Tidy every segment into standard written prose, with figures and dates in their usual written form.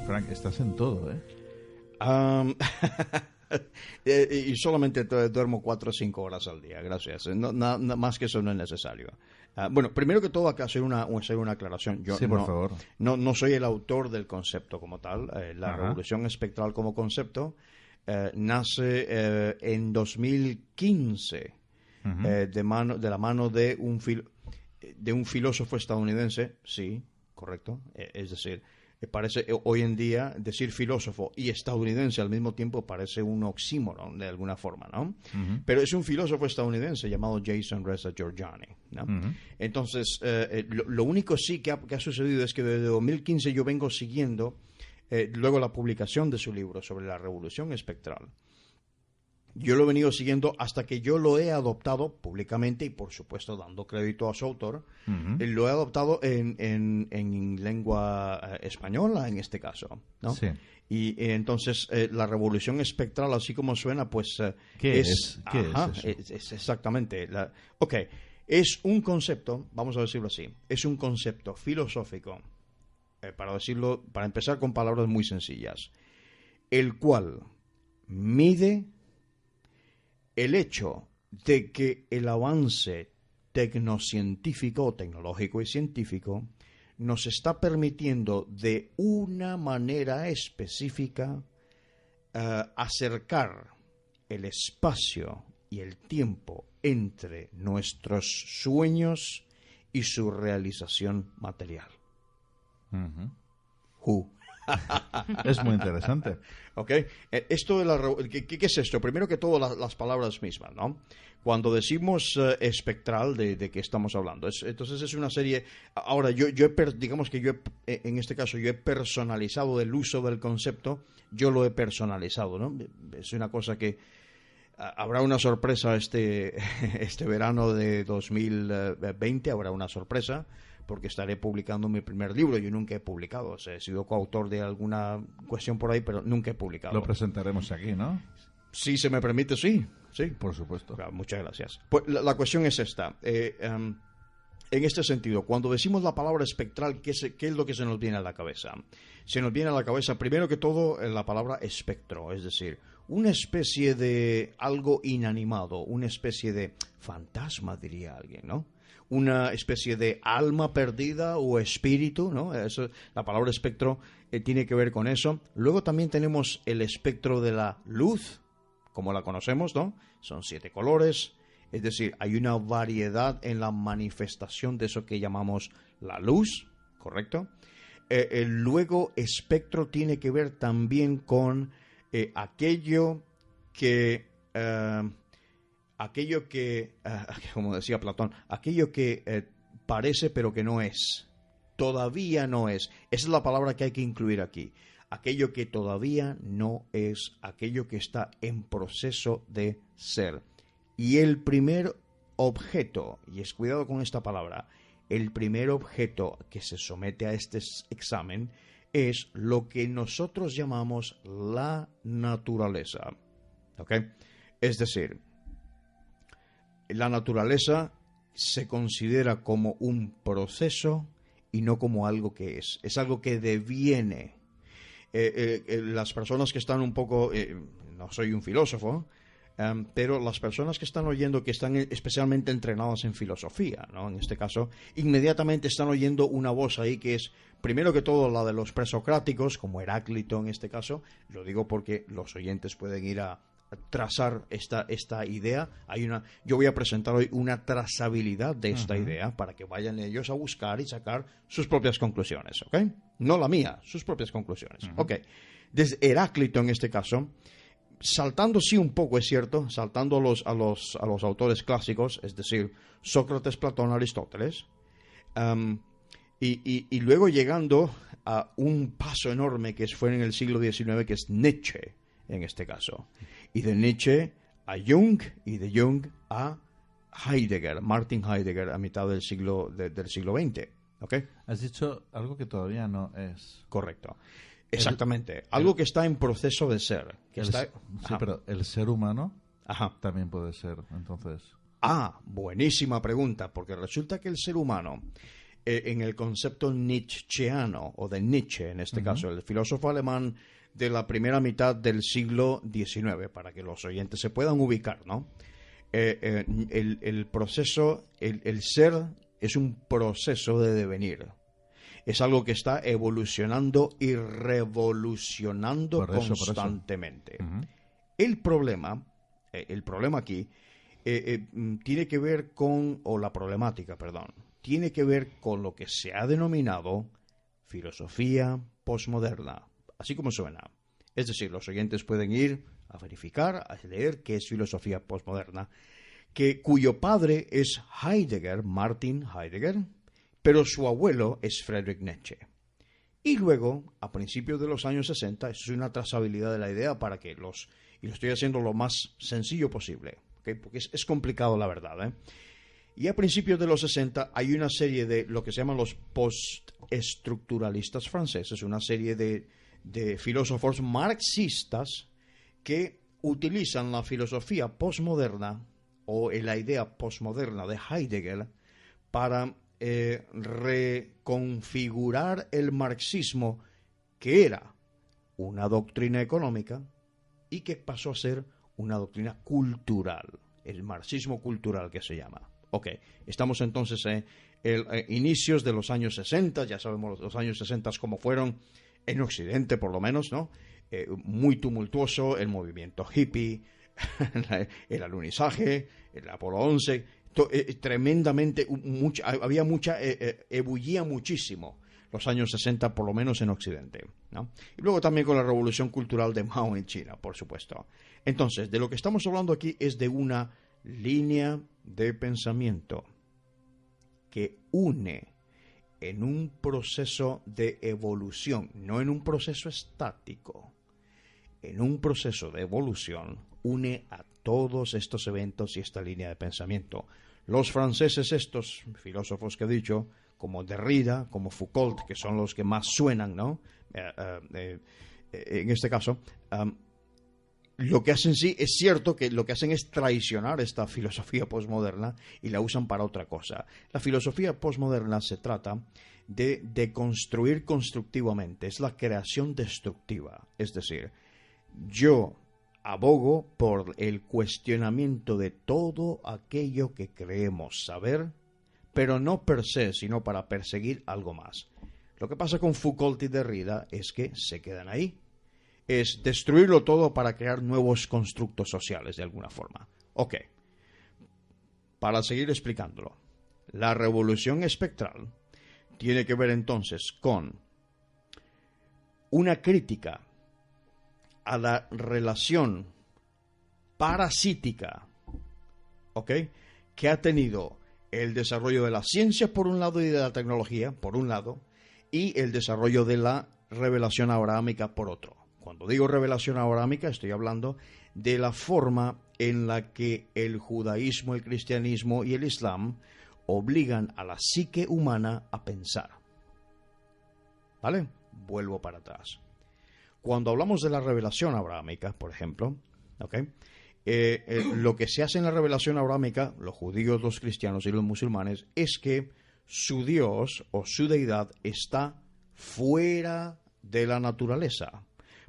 Frank, estás en todo, ¿eh? Y solamente duermo 4 o 5 horas al día, gracias. Más que eso no es necesario. Bueno, primero que todo hay que hacer una aclaración. Yo Sí, por favor. no soy el autor del concepto como tal. La Ajá. revolución espectral como concepto nace en 2015 de la mano de un filósofo estadounidense, sí, correcto. Es decir, parece hoy en día decir filósofo y estadounidense al mismo tiempo parece un oxímoron de alguna forma, ¿no? Pero es un filósofo estadounidense llamado Jason Reza Giorgiani, ¿no? Entonces, lo único sí que ha sucedido es que desde 2015 yo vengo siguiendo luego la publicación de su libro sobre la revolución espectral. Yo lo he venido siguiendo hasta que yo lo he adoptado públicamente y, por supuesto, dando crédito a su autor. Lo he adoptado en lengua española, en este caso, ¿no? Sí. Y entonces la revolución espectral, así como suena, pues ¿Qué es? ¿Qué es eso? es exactamente. Ok, es un concepto, vamos a decirlo así, es un concepto filosófico, para empezar con palabras muy sencillas, el cual mide el hecho de que el avance tecnocientífico o tecnológico y científico nos está permitiendo de una manera específica acercar el espacio y el tiempo entre nuestros sueños y su realización material. Es muy interesante. ¿Ok? Esto de ¿qué es esto? Primero que todo, las palabras mismas, ¿no? Cuando decimos espectral, ¿de qué estamos hablando? Entonces es una serie... Ahora, digamos que en este caso, yo he personalizado el uso del concepto, yo lo he personalizado, ¿no? Es una cosa que... Habrá una sorpresa este verano de 2020, habrá una sorpresa, porque estaré publicando mi primer libro. Yo nunca he publicado, o sea, he sido coautor de alguna cuestión por ahí, pero nunca he publicado. Lo presentaremos aquí, ¿no? Si se me permite, sí. Por supuesto. Claro, muchas gracias. Pues la cuestión es esta. En este sentido, cuando decimos la palabra espectral, ¿qué es lo que se nos viene a la cabeza? Se nos viene a la cabeza, primero que todo, la palabra espectro, es decir, una especie de algo inanimado, una especie de fantasma, diría alguien, ¿no? Una especie de alma perdida o espíritu, ¿no? La palabra espectro tiene que ver con eso. Luego también tenemos el espectro de la luz, como la conocemos, ¿no? Son 7 colores, es decir, hay una variedad en la manifestación de eso que llamamos la luz, ¿correcto? Luego, espectro tiene que ver también con aquello que... como decía Platón, aquello que parece pero que no es, todavía no es. Esa es la palabra que hay que incluir aquí. Aquello que todavía no es, aquello que está en proceso de ser. Y el primer objeto, y es cuidado con esta palabra, el primer objeto que se somete a este examen es lo que nosotros llamamos la naturaleza. ¿Ok? Es decir, la naturaleza se considera como un proceso y no como algo que es. Es algo que deviene. Las personas que están un poco... no soy un filósofo, pero las personas que están oyendo, que están especialmente entrenadas en filosofía, ¿no? En este caso, inmediatamente están oyendo una voz ahí que es, primero que todo, la de los presocráticos, como Heráclito en este caso. Lo digo porque los oyentes pueden ir a trazar esta idea. Yo voy a presentar hoy una trazabilidad de esta idea para que vayan ellos a buscar y sacar sus propias conclusiones, ¿ok? No la mía, sus propias conclusiones, ¿ok? Desde Heráclito en este caso, saltando sí un poco, es cierto, saltando a los autores clásicos, es decir, Sócrates, Platón, Aristóteles, y luego llegando a un paso enorme que fue en el siglo XIX, que es Nietzsche en este caso. Y de Nietzsche a Jung, y de Jung a Heidegger, Martin Heidegger, a mitad del siglo XX. ¿Ok? Has dicho algo que todavía no es. Correcto. Exactamente. Algo que está en proceso de ser. Sí, pero el ser humano también puede ser, entonces. Buenísima pregunta, porque resulta que el ser humano en el concepto nietzscheano, o de Nietzsche en este caso, el filósofo alemán de la primera mitad del siglo XIX, para que los oyentes se puedan ubicar, ¿no? El proceso, el ser es un proceso de devenir. Es algo que está evolucionando y revolucionando constantemente. El problema aquí tiene que ver con, o la problemática, perdón, tiene que ver con lo que se ha denominado filosofía posmoderna, así como suena. Es decir, los oyentes pueden ir a verificar, a leer qué es filosofía posmoderna, cuyo padre es Heidegger, Martin Heidegger, pero su abuelo es Friedrich Nietzsche. Y luego, a principios de los años 60, eso es una trazabilidad de la idea para que y lo estoy haciendo lo más sencillo posible, ¿okay? Porque es complicado la verdad, ¿eh? Y a principios de los 60 hay una serie de lo que se llaman los postestructuralistas franceses, una serie de filósofos marxistas que utilizan la filosofía posmoderna o la idea posmoderna de Heidegger para reconfigurar el marxismo, que era una doctrina económica y que pasó a ser una doctrina cultural, el marxismo cultural que se llama. Ok, estamos entonces en inicios de los años 60, ya sabemos los años 60 cómo fueron, en Occidente por lo menos, ¿no? Muy tumultuoso, el movimiento hippie, el alunizaje, el Apolo 11, tremendamente, ebullía muchísimo los años 60, por lo menos en Occidente, ¿no? Y luego también con la revolución cultural de Mao en China, por supuesto. Entonces, de lo que estamos hablando aquí es de una línea de pensamiento que une en un proceso de evolución, no en un proceso estático, en un proceso de evolución, une a todos estos eventos y esta línea de pensamiento. Los franceses, estos filósofos que he dicho, como Derrida, como Foucault, que son los que más suenan, ¿no? En este caso, lo que hacen sí, es cierto que lo que hacen es traicionar esta filosofía posmoderna y la usan para otra cosa. La filosofía posmoderna se trata de construir constructivamente, es la creación destructiva. Es decir, yo abogo por el cuestionamiento de todo aquello que creemos saber, pero no per se, sino para perseguir algo más. Lo que pasa con Foucault y Derrida es que se quedan ahí. Es destruirlo todo para crear nuevos constructos sociales, de alguna forma. Ok. Para seguir explicándolo, la revolución espectral tiene que ver entonces con una crítica a la relación parasítica, ¿ok?, que ha tenido el desarrollo de la ciencia por un lado y de la tecnología por un lado, y el desarrollo de la revelación abrahámica por otro. Cuando digo revelación abrahámica estoy hablando de la forma en la que el judaísmo, el cristianismo y el islam obligan a la psique humana a pensar. ¿Vale? Vuelvo para atrás. Cuando hablamos de la revelación abrahámica, por ejemplo, ¿okay?, lo que se hace en la revelación abrahámica, los judíos, los cristianos y los musulmanes, es que su Dios o su deidad está fuera de la naturaleza.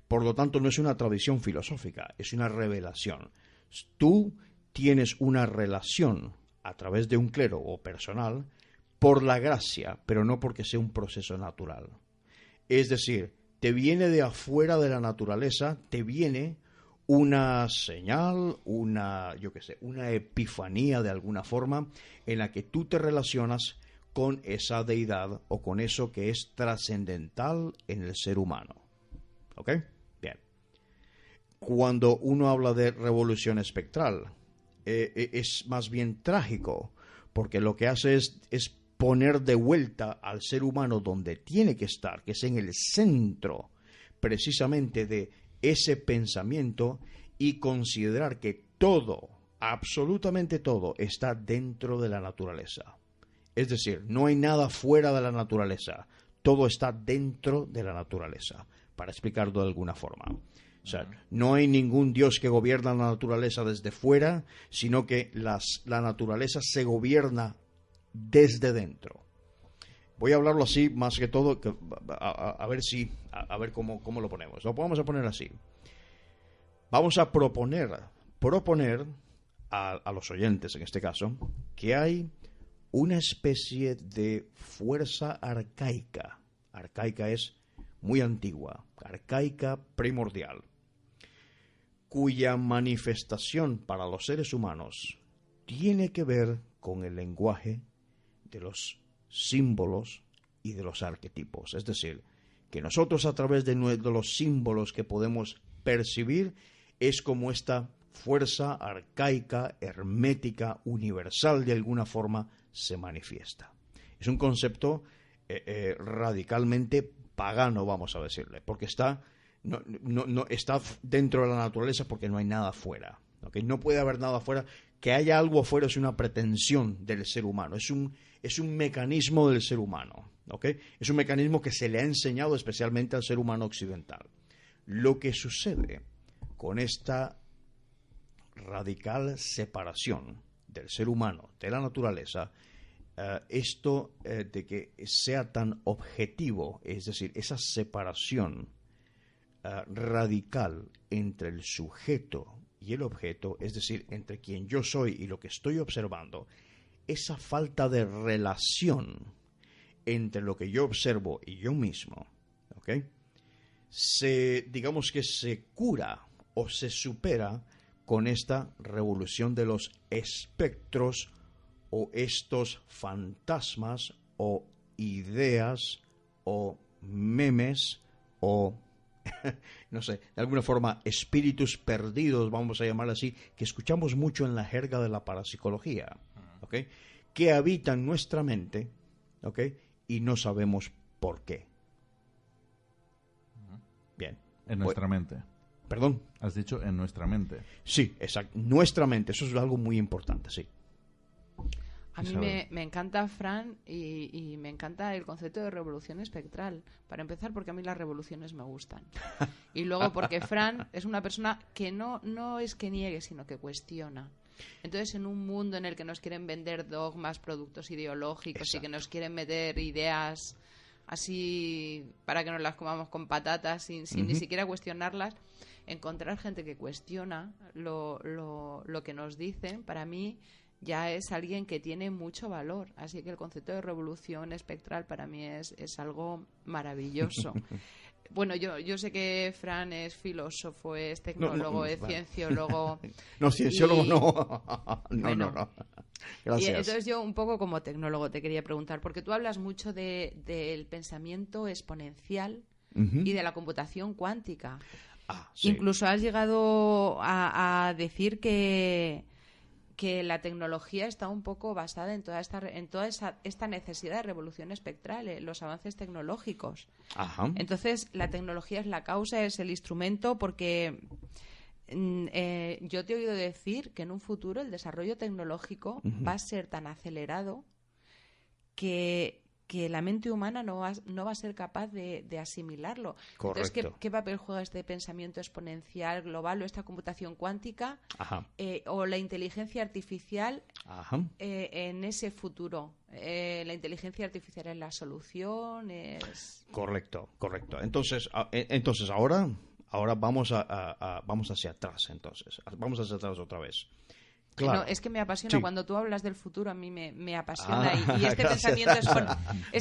Por lo tanto, no es una tradición filosófica, es una revelación. Tú tienes una relación a través de un clero o personal por la gracia, pero no porque sea un proceso natural. Es decir, te viene de afuera de la naturaleza, te viene una señal, una epifanía de alguna forma, en la que tú te relacionas con esa deidad o con eso que es trascendental en el ser humano. ¿Ok? Bien. Cuando uno habla de revolución espectral, es más bien trágico, porque lo que hace es poner de vuelta al ser humano donde tiene que estar, que es en el centro precisamente de ese pensamiento, y considerar que todo, absolutamente todo, está dentro de la naturaleza. Es decir, no hay nada fuera de la naturaleza, todo está dentro de la naturaleza, para explicarlo de alguna forma. O sea, no hay ningún Dios que gobierna la naturaleza desde fuera, sino que la naturaleza se gobierna desde dentro. voy a hablarlo así más que todo, a ver cómo lo ponemos. Lo vamos a poner así. Vamos a proponer a los oyentes, en este caso, que hay una especie de fuerza arcaica. Arcaica es muy antigua, arcaica primordial, cuya manifestación para los seres humanos tiene que ver con el lenguaje de los símbolos y de los arquetipos. Es decir, que nosotros a través de los símbolos que podemos percibir es como esta fuerza arcaica, hermética, universal de alguna forma se manifiesta. Es un concepto radicalmente pagano, vamos a decirle, porque no está dentro de la naturaleza porque no hay nada afuera. ¿Okay? No puede haber nada afuera. Que haya algo afuera es una pretensión del ser humano, es un mecanismo del ser humano. ¿Okay? Es un mecanismo que se le ha enseñado especialmente al ser humano occidental. Lo que sucede con esta radical separación del ser humano de la naturaleza, esto de que sea tan objetivo, es decir, esa separación radical entre el sujeto y el objeto, es decir, entre quien yo soy y lo que estoy observando, esa falta de relación entre lo que yo observo y yo mismo, ¿okay? Digamos que se cura o se supera con esta revolución de los espectros o estos fantasmas o ideas o memes o no sé, de alguna forma espíritus perdidos, vamos a llamar así, que escuchamos mucho en la jerga de la parapsicología, ¿okay? Que habitan nuestra mente, ¿okay? Y no sabemos por qué. Bien. En nuestra mente. ¿Perdón? Has dicho en nuestra mente. Sí, exacto. Nuestra mente, eso es algo muy importante, sí. A mí me encanta, Fran, y me encanta el concepto de revolución espectral. Para empezar, porque a mí las revoluciones me gustan. Y luego porque Fran es una persona que no es que niegue, sino que cuestiona. Entonces, en un mundo en el que nos quieren vender dogmas, productos ideológicos, exacto, y que nos quieren meter ideas así para que nos las comamos con patatas sin ni siquiera cuestionarlas, encontrar gente que cuestiona lo que nos dicen, para mí ya es alguien que tiene mucho valor. Así que el concepto de revolución espectral para mí es algo maravilloso. Bueno, yo sé que Fran es filósofo, es tecnólogo, es cienciólogo. No, cienciólogo no. Gracias. Y entonces yo un poco como tecnólogo te quería preguntar, porque tú hablas mucho del pensamiento exponencial y de la computación cuántica. Sí. Incluso has llegado a decir que la tecnología está un poco basada en toda esta necesidad de revolución espectral, los avances tecnológicos. Ajá. Entonces, la tecnología es la causa, es el instrumento, porque yo te he oído decir que en un futuro el desarrollo tecnológico va a ser tan acelerado que la mente humana no va a ser capaz de asimilarlo. Correcto. Entonces, ¿qué papel juega este pensamiento exponencial global o esta computación cuántica o la inteligencia artificial en ese futuro? ¿La inteligencia artificial es la solución? Correcto. Entonces ahora vamos hacia atrás. Vamos hacia atrás otra vez. Claro. No, es que me apasiona. Sí. Cuando tú hablas del futuro, a mí me apasiona. Y este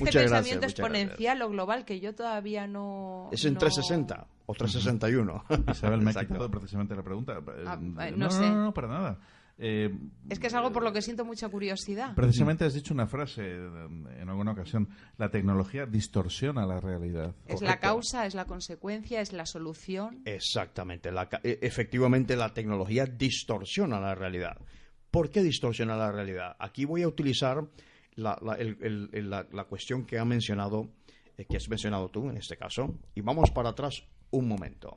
pensamiento, exponencial o global que yo todavía no... ¿Es en 360 o 361? Isabel, me ha quitado precisamente la pregunta. No sé. No, para nada. Es que es algo por lo que siento mucha curiosidad. Precisamente has dicho una frase en alguna ocasión: la tecnología distorsiona la realidad. Es Correcto. La causa, es la consecuencia, es la solución. Exactamente. Efectivamente, la tecnología distorsiona la realidad. ¿Por qué distorsiona la realidad? Aquí voy a utilizar la cuestión que has mencionado tú en este caso, y vamos para atrás un momento.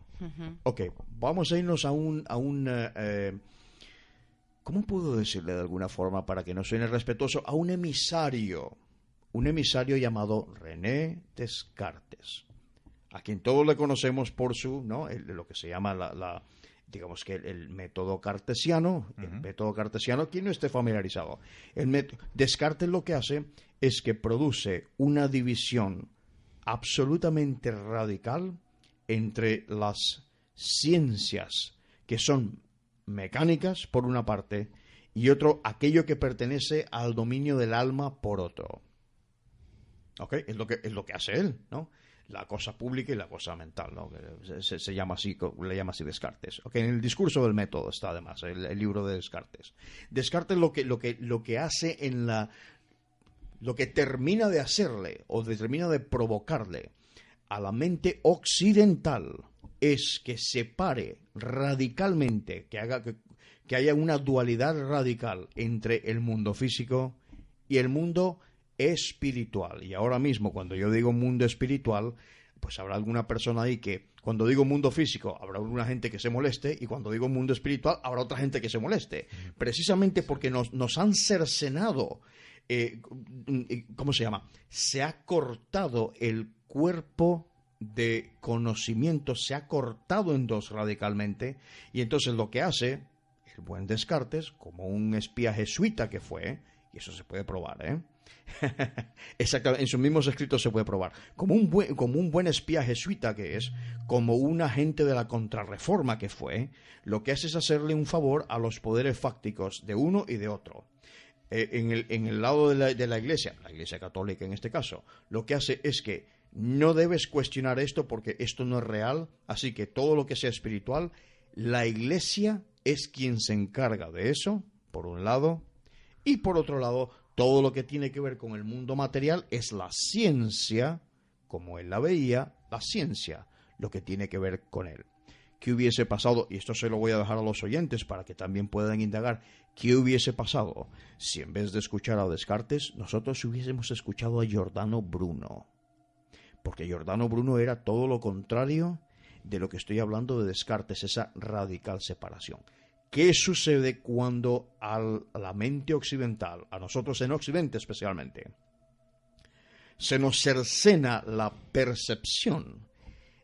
Ok, vamos a irnos a un ¿cómo puedo decirle de alguna forma para que no suene respetuoso? A un emisario llamado René Descartes, a quien todos le conocemos por su, ¿no? Lo que se llama digamos que el método cartesiano. El método cartesiano, quien no esté familiarizado. Descartes lo que hace es que produce una división absolutamente radical entre las ciencias que son mecánicas, por una parte, y otro, aquello que pertenece al dominio del alma, por otro. ¿Ok? Es lo que hace él, ¿no? La cosa pública y la cosa mental, ¿no? Se llama así, le llama así Descartes. ¿Ok? En el discurso del método está además el libro de Descartes. Descartes lo que hace lo que termina de hacerle o termina de provocarle a la mente occidental es que separe radicalmente, que haya una dualidad radical entre el mundo físico y el mundo espiritual. Y ahora mismo, cuando yo digo mundo espiritual, pues habrá alguna persona ahí que, cuando digo mundo físico, habrá alguna gente que se moleste, y cuando digo mundo espiritual, habrá otra gente que se moleste. Precisamente porque nos han cercenado, ¿cómo se llama? Se ha cortado el cuerpo de conocimiento, se ha cortado en dos radicalmente, y entonces lo que hace el buen Descartes, como un espía jesuita que fue, y eso se puede probar, exactamente, en sus mismos escritos se puede probar, como un buen espía jesuita que es, como un agente de la contrarreforma que fue, lo que hace es hacerle un favor a los poderes fácticos de uno y de otro. En el lado de la Iglesia católica en este caso, lo que hace es que no debes cuestionar esto porque esto no es real, así que todo lo que sea espiritual, la Iglesia es quien se encarga de eso, por un lado, y por otro lado, todo lo que tiene que ver con el mundo material es la ciencia, como él la veía, la ciencia, lo que tiene que ver con él. ¿Qué hubiese pasado? Y esto se lo voy a dejar a los oyentes para que también puedan indagar. ¿Qué hubiese pasado si en vez de escuchar a Descartes, nosotros hubiésemos escuchado a Giordano Bruno? Porque Giordano Bruno era todo lo contrario de lo que estoy hablando de Descartes, esa radical separación. ¿Qué sucede cuando a la mente occidental, a nosotros en Occidente especialmente, se nos cercena la percepción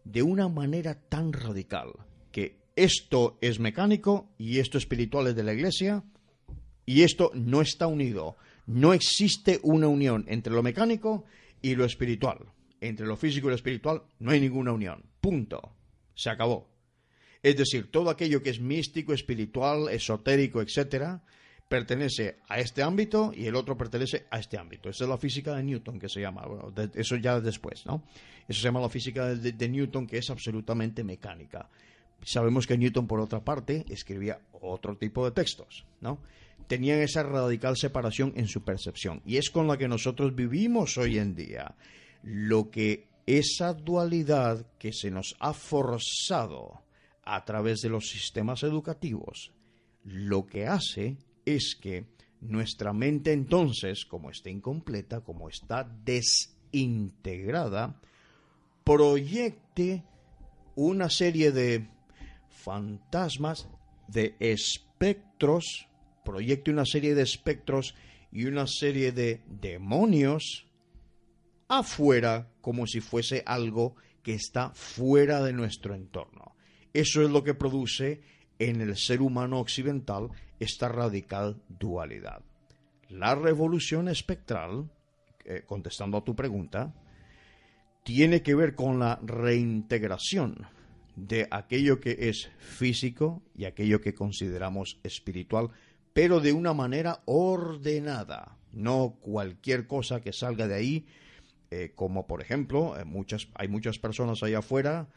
de una manera tan radical que esto es mecánico y esto espiritual es de la Iglesia y esto no está unido? No existe una unión entre lo mecánico y lo espiritual. Entre lo físico y lo espiritual no hay ninguna unión. Punto. Se acabó. Es decir, todo aquello que es místico, espiritual, esotérico, etcétera, pertenece a este ámbito y el otro pertenece a este ámbito. Esa es la física de Newton, que se llama. Bueno, eso ya después, ¿no? Eso se llama la física de Newton, que es absolutamente mecánica. Sabemos que Newton, por otra parte, escribía otro tipo de textos, ¿no? Tenían esa radical separación en su percepción. Y es con la que nosotros vivimos hoy en día. Lo que esa dualidad que se nos ha forzado a través de los sistemas educativos, lo que hace es que nuestra mente entonces, como está incompleta, como está desintegrada, proyecte una serie de fantasmas, de espectros, proyecte una serie de espectros y una serie de demonios afuera, como si fuese algo que está fuera de nuestro entorno. Eso es lo que produce en el ser humano occidental esta radical dualidad. La revolución espectral, contestando a tu pregunta, tiene que ver con la reintegración de aquello que es físico y aquello que consideramos espiritual, pero de una manera ordenada, no cualquier cosa que salga de ahí, como por ejemplo, hay muchas personas allá afuera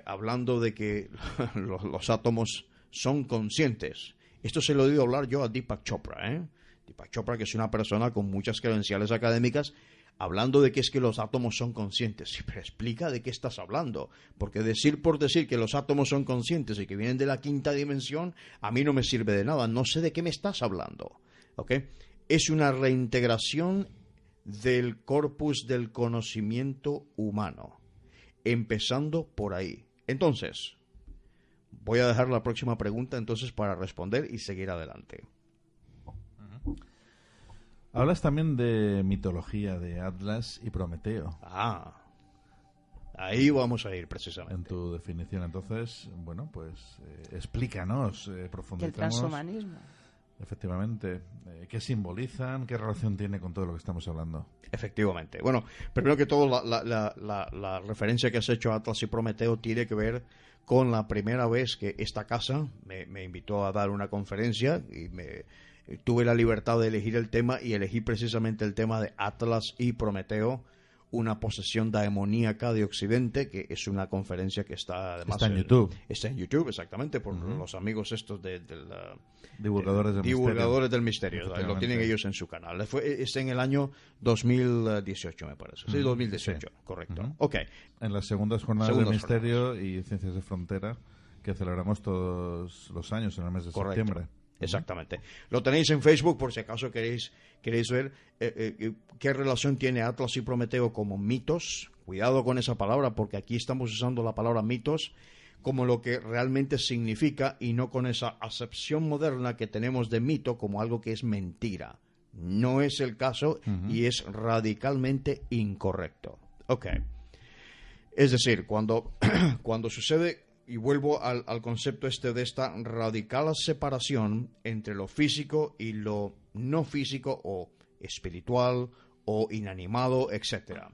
hablando de que los átomos son conscientes. Esto se lo he oído hablar yo a Deepak Chopra, Deepak Chopra, que es una persona con muchas credenciales académicas, hablando de que es que los átomos son conscientes. Sí, pero explica de qué estás hablando, porque decir por decir que los átomos son conscientes y que vienen de la quinta dimensión, a mí no me sirve de nada, no sé de qué me estás hablando. ¿Ok? Es una reintegración del corpus del conocimiento humano, empezando por ahí. Entonces, voy a dejar la próxima pregunta entonces para responder y seguir adelante. Hablas también de mitología, de Atlas y Prometeo. Ahí vamos a ir precisamente. En tu definición, entonces, bueno, pues explícanos, profundizamos. El transhumanismo. Efectivamente. ¿Qué simbolizan? ¿Qué relación tiene con todo lo que estamos hablando? Efectivamente. Bueno, primero que todo, la referencia que has hecho a Atlas y Prometeo tiene que ver con la primera vez que esta casa me invitó a dar una conferencia y tuve la libertad de elegir el tema y elegí precisamente el tema de Atlas y Prometeo, una posesión demoníaca de Occidente, que es una conferencia que está además está en YouTube. Está en YouTube, exactamente, por los amigos estos de Divulgadores del Misterio. Lo tienen ellos en su canal. Es en el año 2018, me parece. Sí, 2018, sí. Correcto. Okay. En las segundas jornadas del Misterio y Ciencias de Frontera, que celebramos todos los años en el mes de septiembre. Exactamente. Lo tenéis en Facebook por si acaso queréis ver qué relación tiene Atlas y Prometeo como mitos. Cuidado con esa palabra, porque aquí estamos usando la palabra mitos como lo que realmente significa y no con esa acepción moderna que tenemos de mito como algo que es mentira. No es el caso y es radicalmente incorrecto. Ok. Es decir, cuando sucede... Y vuelvo al concepto de esta radical separación entre lo físico y lo no físico o espiritual o inanimado, etcétera.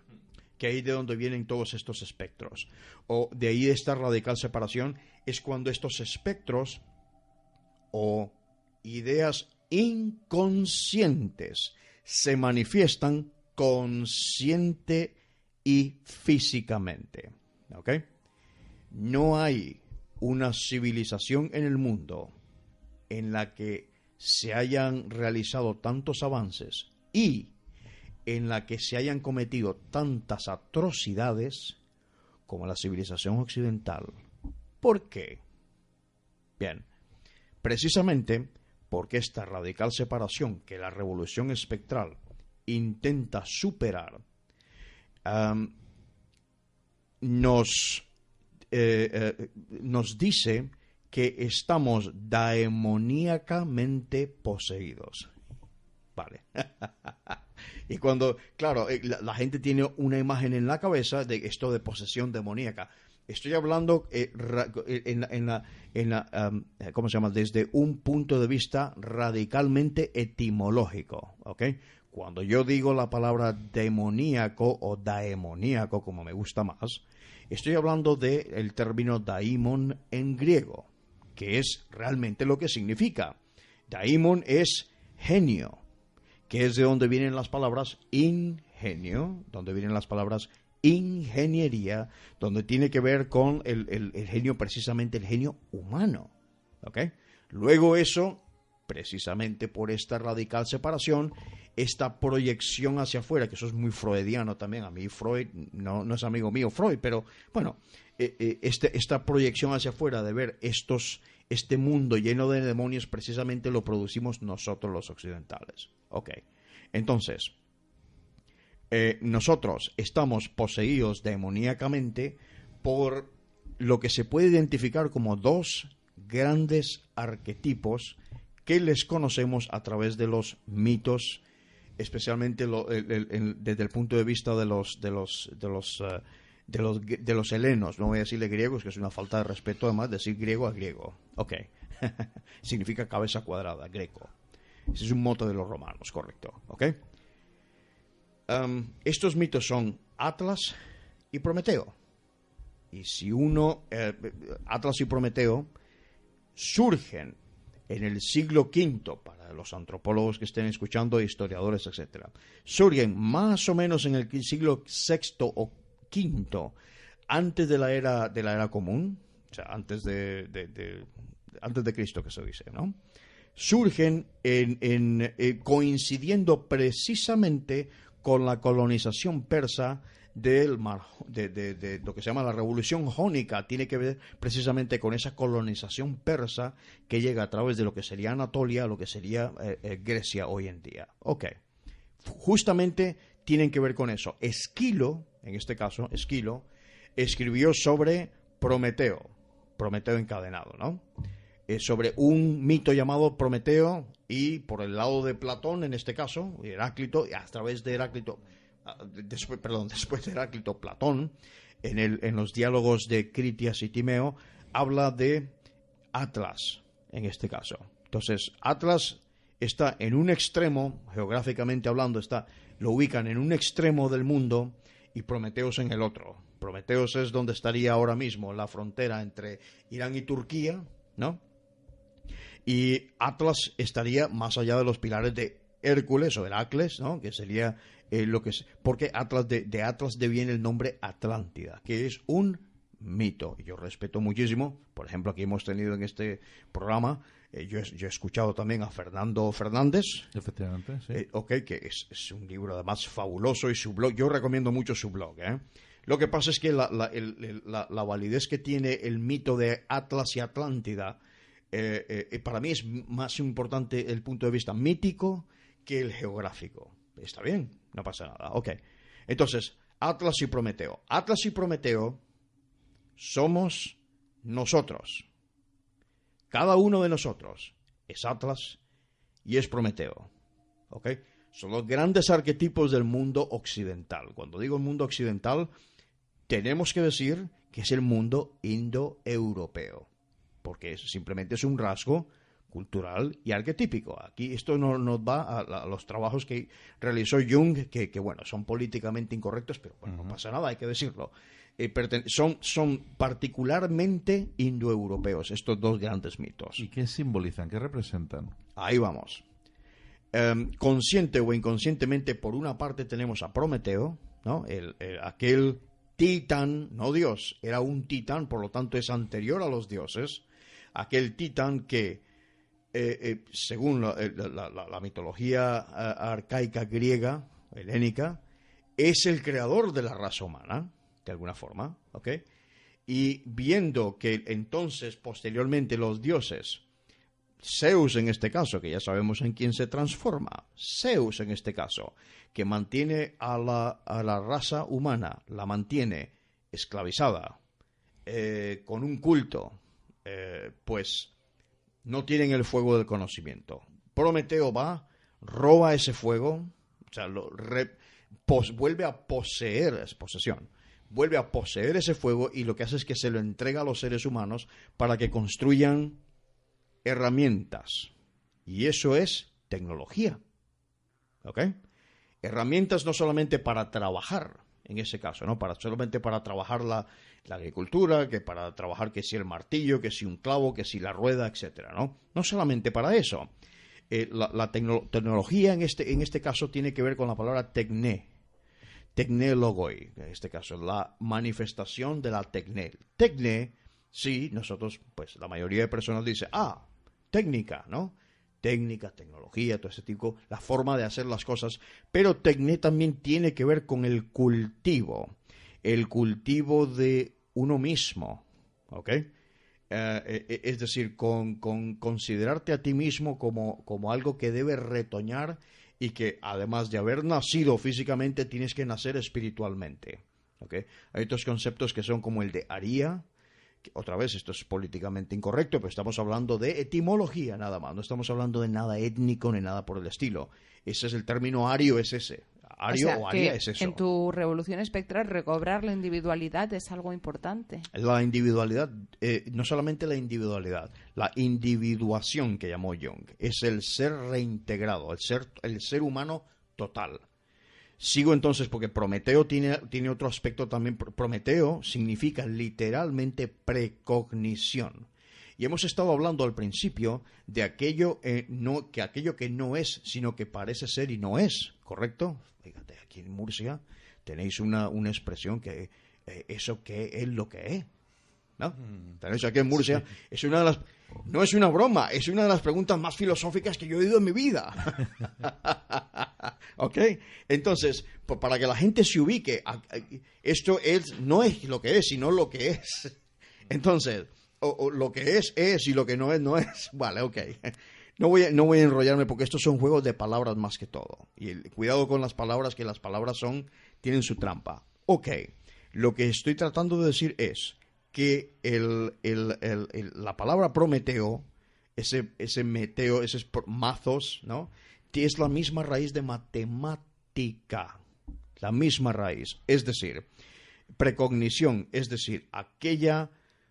Que ahí de donde vienen todos estos espectros. O de ahí esta radical separación es cuando estos espectros o ideas inconscientes se manifiestan consciente y físicamente. ¿Ok? No hay una civilización en el mundo en la que se hayan realizado tantos avances y en la que se hayan cometido tantas atrocidades como la civilización occidental. ¿Por qué? Bien, precisamente porque esta radical separación que la revolución espectral intenta superar nos dice que estamos demoníacamente poseídos. Vale. Y cuando, claro, la gente tiene una imagen en la cabeza de esto de posesión demoníaca. Estoy hablando ¿cómo se llama? Desde un punto de vista radicalmente etimológico, ¿ok? Cuando yo digo la palabra demoníaco o daemoníaco, como me gusta más, estoy hablando del término daimon en griego, que es realmente lo que significa. Daimon es genio, que es de donde vienen las palabras ingenio, donde vienen las palabras ingeniería, donde tiene que ver con el genio, precisamente el genio humano. ¿Ok? Luego eso, precisamente por esta radical separación, esta proyección hacia afuera, que eso es muy freudiano también. A mí Freud no es amigo mío Freud, pero bueno, esta proyección hacia afuera de ver este mundo lleno de demonios, precisamente lo producimos nosotros los occidentales. Ok, entonces, nosotros estamos poseídos demoníacamente por lo que se puede identificar como dos grandes arquetipos que les conocemos a través de los mitos, especialmente desde el punto de vista de los helenos. No voy a decirle griegos, que es una falta de respeto, además decir griego a griego. Ok. Significa cabeza cuadrada, greco. Ese es un mote de los romanos, correcto. Ok. Estos mitos son Atlas y Prometeo. Y si Atlas y Prometeo surgen en el siglo V, para los antropólogos que estén escuchando, historiadores, etc. Surgen más o menos en el siglo VI o V, antes de la era común, o sea, antes de Cristo, que se dice, ¿no? Surgen coincidiendo precisamente con la colonización persa del mar, de lo que se llama la Revolución Jónica. Tiene que ver precisamente con esa colonización persa que llega a través de lo que sería Anatolia, lo que sería Grecia hoy en día. Ok. Justamente tienen que ver con eso. Esquilo, en este caso, escribió sobre Prometeo encadenado, ¿no? Sobre un mito llamado Prometeo, y por el lado de Platón, en este caso, Heráclito, y a través de Heráclito, después de Heráclito, Platón, en los diálogos de Critias y Timeo, habla de Atlas, en este caso. Entonces, Atlas está en un extremo, geográficamente hablando, lo ubican en un extremo del mundo y Prometeos en el otro. Prometeos es donde estaría ahora mismo la frontera entre Irán y Turquía, ¿no? Y Atlas estaría más allá de los pilares de Hércules o Heracles, ¿no? Que sería lo que es, porque Atlas de Atlas deviene el nombre Atlántida, que es un mito. Yo respeto muchísimo, por ejemplo, aquí hemos tenido en este programa, yo he escuchado también a Fernando Fernández. Efectivamente, sí. Que es un libro además fabuloso, y su blog, yo recomiendo mucho su blog. Lo que pasa es que la validez que tiene el mito de Atlas y Atlántida, para mí es más importante el punto de vista mítico que el geográfico. Está bien, no pasa nada. Ok. Entonces, Atlas y Prometeo. Atlas y Prometeo somos nosotros. Cada uno de nosotros es Atlas y es Prometeo. ¿Ok? Son los grandes arquetipos del mundo occidental. Cuando digo mundo occidental, tenemos que decir que es el mundo indoeuropeo, porque simplemente es un rasgo cultural y arquetípico. Aquí esto no nos va a los trabajos que realizó Jung, que bueno, son políticamente incorrectos, pero bueno, no pasa nada, hay que decirlo. Son particularmente indoeuropeos estos dos grandes mitos. ¿Y qué simbolizan? ¿Qué representan? Ahí vamos. Consciente o inconscientemente, por una parte tenemos a Prometeo, ¿no? Aquel titán, no Dios, era un titán, por lo tanto es anterior a los dioses. Aquel titán que, según la mitología arcaica griega, helénica, es el creador de la raza humana, de alguna forma, ¿ok? Y viendo que entonces, posteriormente, los dioses, Zeus en este caso, que ya sabemos en quién se transforma, Zeus en este caso, que mantiene a la raza humana, la mantiene esclavizada, con un culto, pues no tienen el fuego del conocimiento. Prometeo va, roba ese fuego, o sea, vuelve a poseer, es posesión, vuelve a poseer ese fuego, y lo que hace es que se lo entrega a los seres humanos para que construyan herramientas. Y eso es tecnología. ¿Ok? Herramientas no solamente para trabajar, en ese caso, ¿no? Solamente para trabajar la agricultura, que para trabajar que si el martillo, que si un clavo, que si la rueda, etcétera, ¿no? No solamente para eso. La tecnología en este caso tiene que ver con la palabra tecné logoi, en este caso, la manifestación de la tecné. Tecné, sí, nosotros, pues la mayoría de personas dice, técnica, ¿no? Técnica, tecnología, todo ese tipo, la forma de hacer las cosas, pero tecné también tiene que ver con el cultivo de uno mismo, ¿ok? Es decir, con considerarte a ti mismo como algo que debe retoñar, y que además de haber nacido físicamente, tienes que nacer espiritualmente, ¿ok? Hay otros conceptos que son como el de aría. Otra vez, esto es políticamente incorrecto, pero estamos hablando de etimología nada más, no estamos hablando de nada étnico ni nada por el estilo. Ese es el término ario, es ese. Ario o aria es eso. En tu revolución espectral, recobrar la individualidad es algo importante. La individualidad, no solamente la individualidad, la individuación que llamó Jung, es el ser reintegrado, el ser humano total. Sigo entonces, porque Prometeo tiene otro aspecto también. Prometeo significa literalmente precognición. Y hemos estado hablando al principio de aquello que no es, sino que parece ser y no es, ¿correcto? Fíjate, aquí en Murcia tenéis una expresión que eso que es lo que es, ¿no? Tenéis aquí en Murcia, sí. No es una broma, es una de las preguntas más filosóficas que yo he oído en mi vida. ¿Ok? Entonces, para que la gente se ubique, esto no es lo que es, sino lo que es. Entonces, o lo que es y lo que no es, no es. Vale, ok. No voy a enrollarme, porque estos son juegos de palabras más que todo. Y cuidado con las palabras, que las palabras tienen su trampa. Ok, lo que estoy tratando de decir es que la palabra Prometeo, ese meteo, ese mazos, ¿no? Es la misma raíz de matemática. La misma raíz. Es decir, precognición, es decir, aquella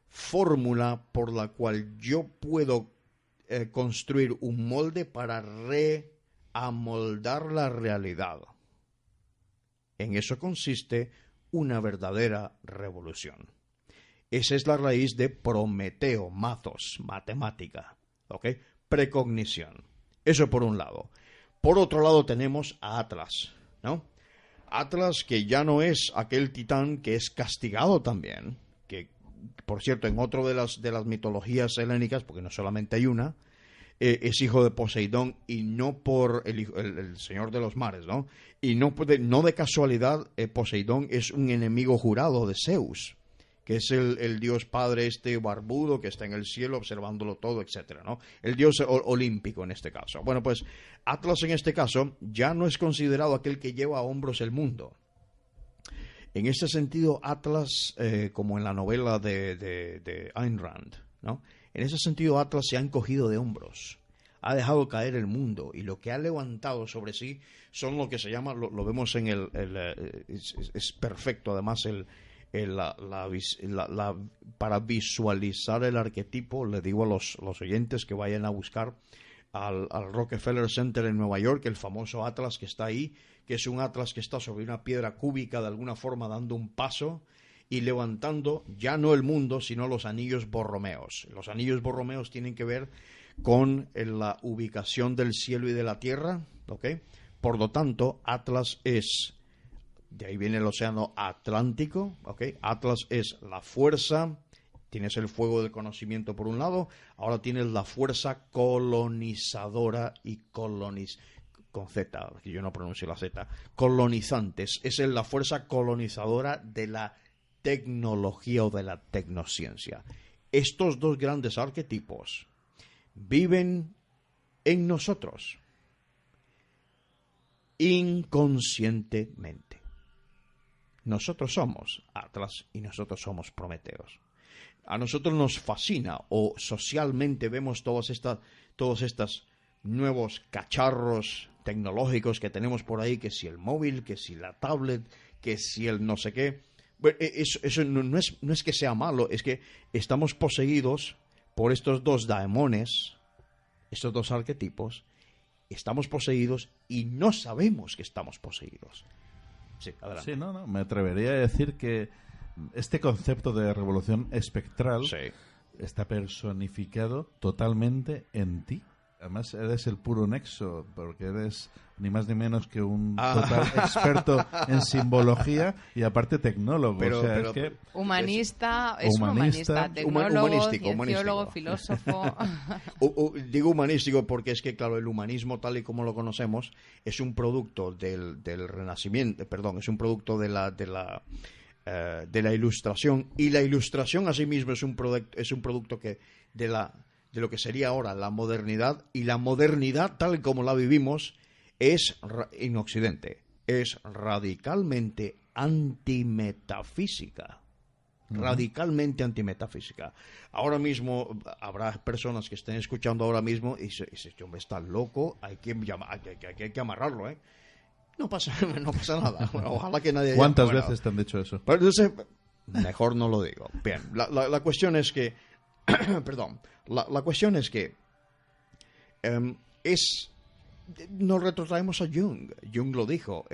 fórmula por la cual yo puedo construir un molde para reamoldar la realidad. En eso consiste una verdadera revolución. Esa es la raíz de Prometeo, mathos, matemática, ¿ok? Precognición. Eso por un lado. Por otro lado tenemos a Atlas, ¿no? Atlas, que ya no es aquel titán que es castigado también, que, por cierto, en otro de las mitologías helénicas, porque no solamente hay una, es hijo de Poseidón y no por el señor de los mares, ¿no? Y no de casualidad, Poseidón es un enemigo jurado de Zeus, que es el dios padre barbudo que está en el cielo observándolo todo, etcétera, ¿no? El dios olímpico en este caso. Bueno, pues Atlas en este caso ya no es considerado aquel que lleva a hombros el mundo. En este sentido, Atlas, como en la novela de Ayn Rand, ¿no? En ese sentido, Atlas se ha encogido de hombros, ha dejado caer el mundo y lo que ha levantado sobre sí son lo que se llama, lo vemos en es perfecto, además para visualizar el arquetipo, le digo a los oyentes que vayan a buscar al Rockefeller Center en Nueva York, el famoso Atlas que está ahí, que es un Atlas que está sobre una piedra cúbica de alguna forma dando un paso y levantando ya no el mundo, sino los anillos borromeos. Los anillos borromeos tienen que ver con la ubicación del cielo y de la tierra, ¿ok? Por lo tanto, Atlas es, de ahí viene el océano Atlántico, ¿ok? Atlas es la fuerza, tienes el fuego del conocimiento por un lado, ahora tienes la fuerza colonizadora y con Z, que yo no pronuncio la Z, colonizantes, es la fuerza colonizadora de la tecnología o de la tecnociencia. Estos dos grandes arquetipos viven en nosotros inconscientemente. Nosotros somos Atlas y nosotros somos Prometeos. A nosotros nos fascina, o socialmente vemos todos estos nuevos cacharros tecnológicos que tenemos por ahí, que si el móvil, que si la tablet, que si el no sé qué. Bueno, eso no es que sea malo, es que estamos poseídos por estos dos daemones, estos dos arquetipos, estamos poseídos y no sabemos que estamos poseídos. Sí, adelante. Sí, no, me atrevería a decir que este concepto de revolución espectral está personificado totalmente en ti. Además, eres el puro nexo, porque eres ni más ni menos que un total experto en simbología y aparte tecnólogo. Humanista, tecnólogo, cienciólogo, filósofo. Digo humanístico porque es que, claro, el humanismo tal y como lo conocemos es un producto del Renacimiento, es un producto de la Ilustración, y la Ilustración asimismo es un producto que de lo que sería ahora la modernidad, y la modernidad tal como la vivimos es en Occidente, es radicalmente antimetafísica. Radicalmente antimetafísica. Ahora mismo habrá personas que estén escuchando ahora mismo y dicen, este hombre está loco, hay que amarrarlo, ¿eh? No pasa nada. Bueno, ojalá que nadie... ¿Cuántas veces te han dicho eso? Pero entonces, mejor no lo digo. Bien, la cuestión es que... perdón. La cuestión es que nos retrotraemos a Jung. Jung lo dijo.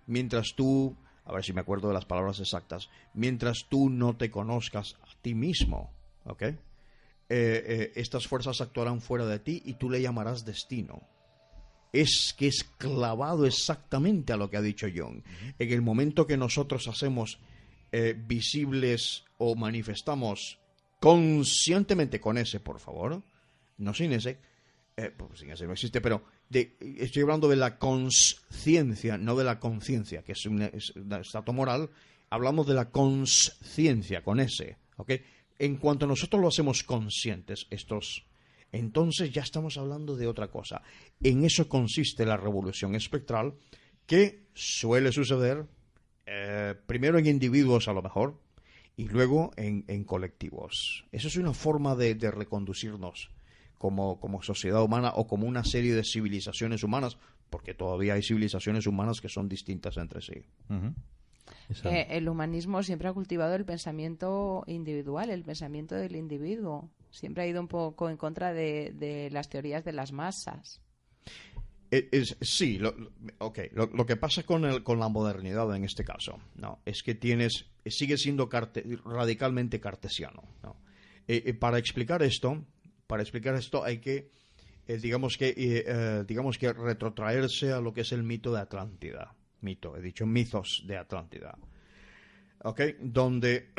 Mientras tú... A ver si me acuerdo de las palabras exactas. Mientras tú no te conozcas a ti mismo, ¿ok? Estas fuerzas actuarán fuera de ti y tú le llamarás destino. Es que es clavado exactamente a lo que ha dicho Jung. En el momento que nosotros hacemos visibles o manifestamos conscientemente, con ese, por favor, no sin ese, pues sin ese no existe, pero estoy hablando de la consciencia, no de la conciencia, que es un estado moral. Hablamos de la consciencia, con ese, ¿ok? En cuanto nosotros lo hacemos conscientes, entonces ya estamos hablando de otra cosa. En eso consiste la revolución espectral, que suele suceder primero en individuos a lo mejor, y luego en colectivos. Eso es una forma de reconducirnos como sociedad humana, o como una serie de civilizaciones humanas, porque todavía hay civilizaciones humanas que son distintas entre sí. El humanismo siempre ha cultivado el pensamiento individual, el pensamiento del individuo. Siempre ha ido un poco en contra de las teorías de las masas. Sí, lo que pasa con la modernidad en este caso, ¿no? Es que sigue siendo radicalmente cartesiano, ¿no? Para explicar esto hay que digamos que retrotraerse a lo que es el mito de Atlántida. He dicho mitos de Atlántida. ¿Okay? Donde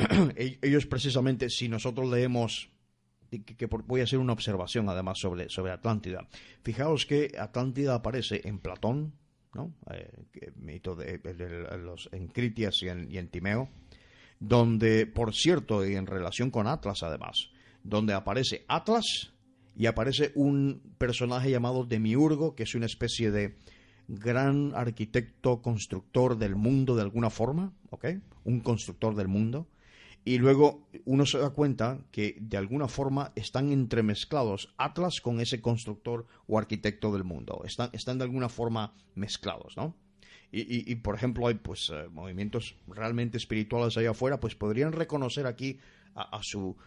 ellos precisamente, si nosotros leemos, voy a hacer una observación además sobre Atlántida. Fijaos que Atlántida aparece en Platón, ¿no? Mito en Critias y en Timeo, donde, por cierto, y en relación con Atlas además, donde aparece Atlas y aparece un personaje llamado Demiurgo, que es una especie de gran arquitecto constructor del mundo de alguna forma, ¿ok? Un constructor del mundo. Y luego uno se da cuenta que de alguna forma están entremezclados Atlas con ese constructor o arquitecto del mundo. Están de alguna forma mezclados, ¿no? Y por ejemplo, hay pues movimientos realmente espirituales allá afuera, pues podrían reconocer aquí a su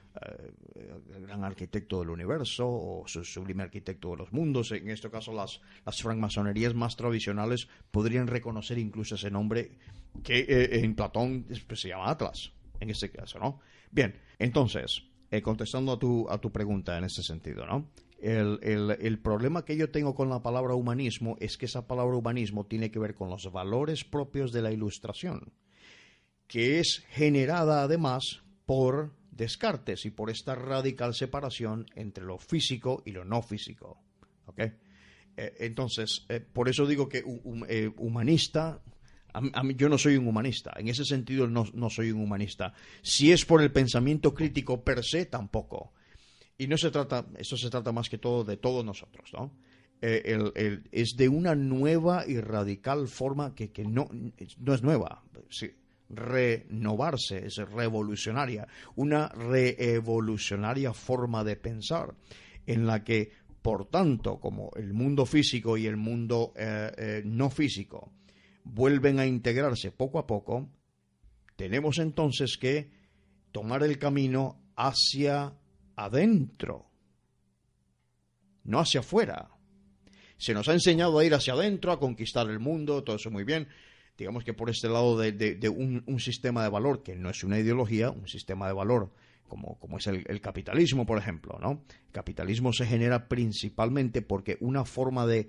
gran arquitecto del universo o su sublime arquitecto de los mundos. En este caso, las francmasonerías más tradicionales podrían reconocer incluso ese nombre que en Platón pues, se llama Atlas, en este caso, ¿no? Bien, entonces, contestando a tu pregunta en ese sentido, ¿no? El problema que yo tengo con la palabra humanismo es que esa palabra humanismo tiene que ver con los valores propios de la Ilustración, que es generada además por Descartes y por esta radical separación entre lo físico y lo no físico. ¿Okay? Entonces, por eso digo que humanista, yo no soy un humanista, en ese sentido no soy un humanista. Si es por el pensamiento crítico per se, tampoco. Y esto se trata más que todo de todos nosotros, ¿no? Es de una nueva y radical forma que no es nueva, sí, renovarse, es revolucionaria, una reevolucionaria forma de pensar, en la que, por tanto, como el mundo físico y el mundo no físico vuelven a integrarse poco a poco, tenemos entonces que tomar el camino hacia adentro, no hacia afuera. Se nos ha enseñado a ir hacia adentro, a conquistar el mundo, todo eso muy bien. Digamos que por este lado de un sistema de valor, que no es una ideología, un sistema de valor como es el capitalismo, por ejemplo, ¿no? El capitalismo se genera principalmente porque una forma de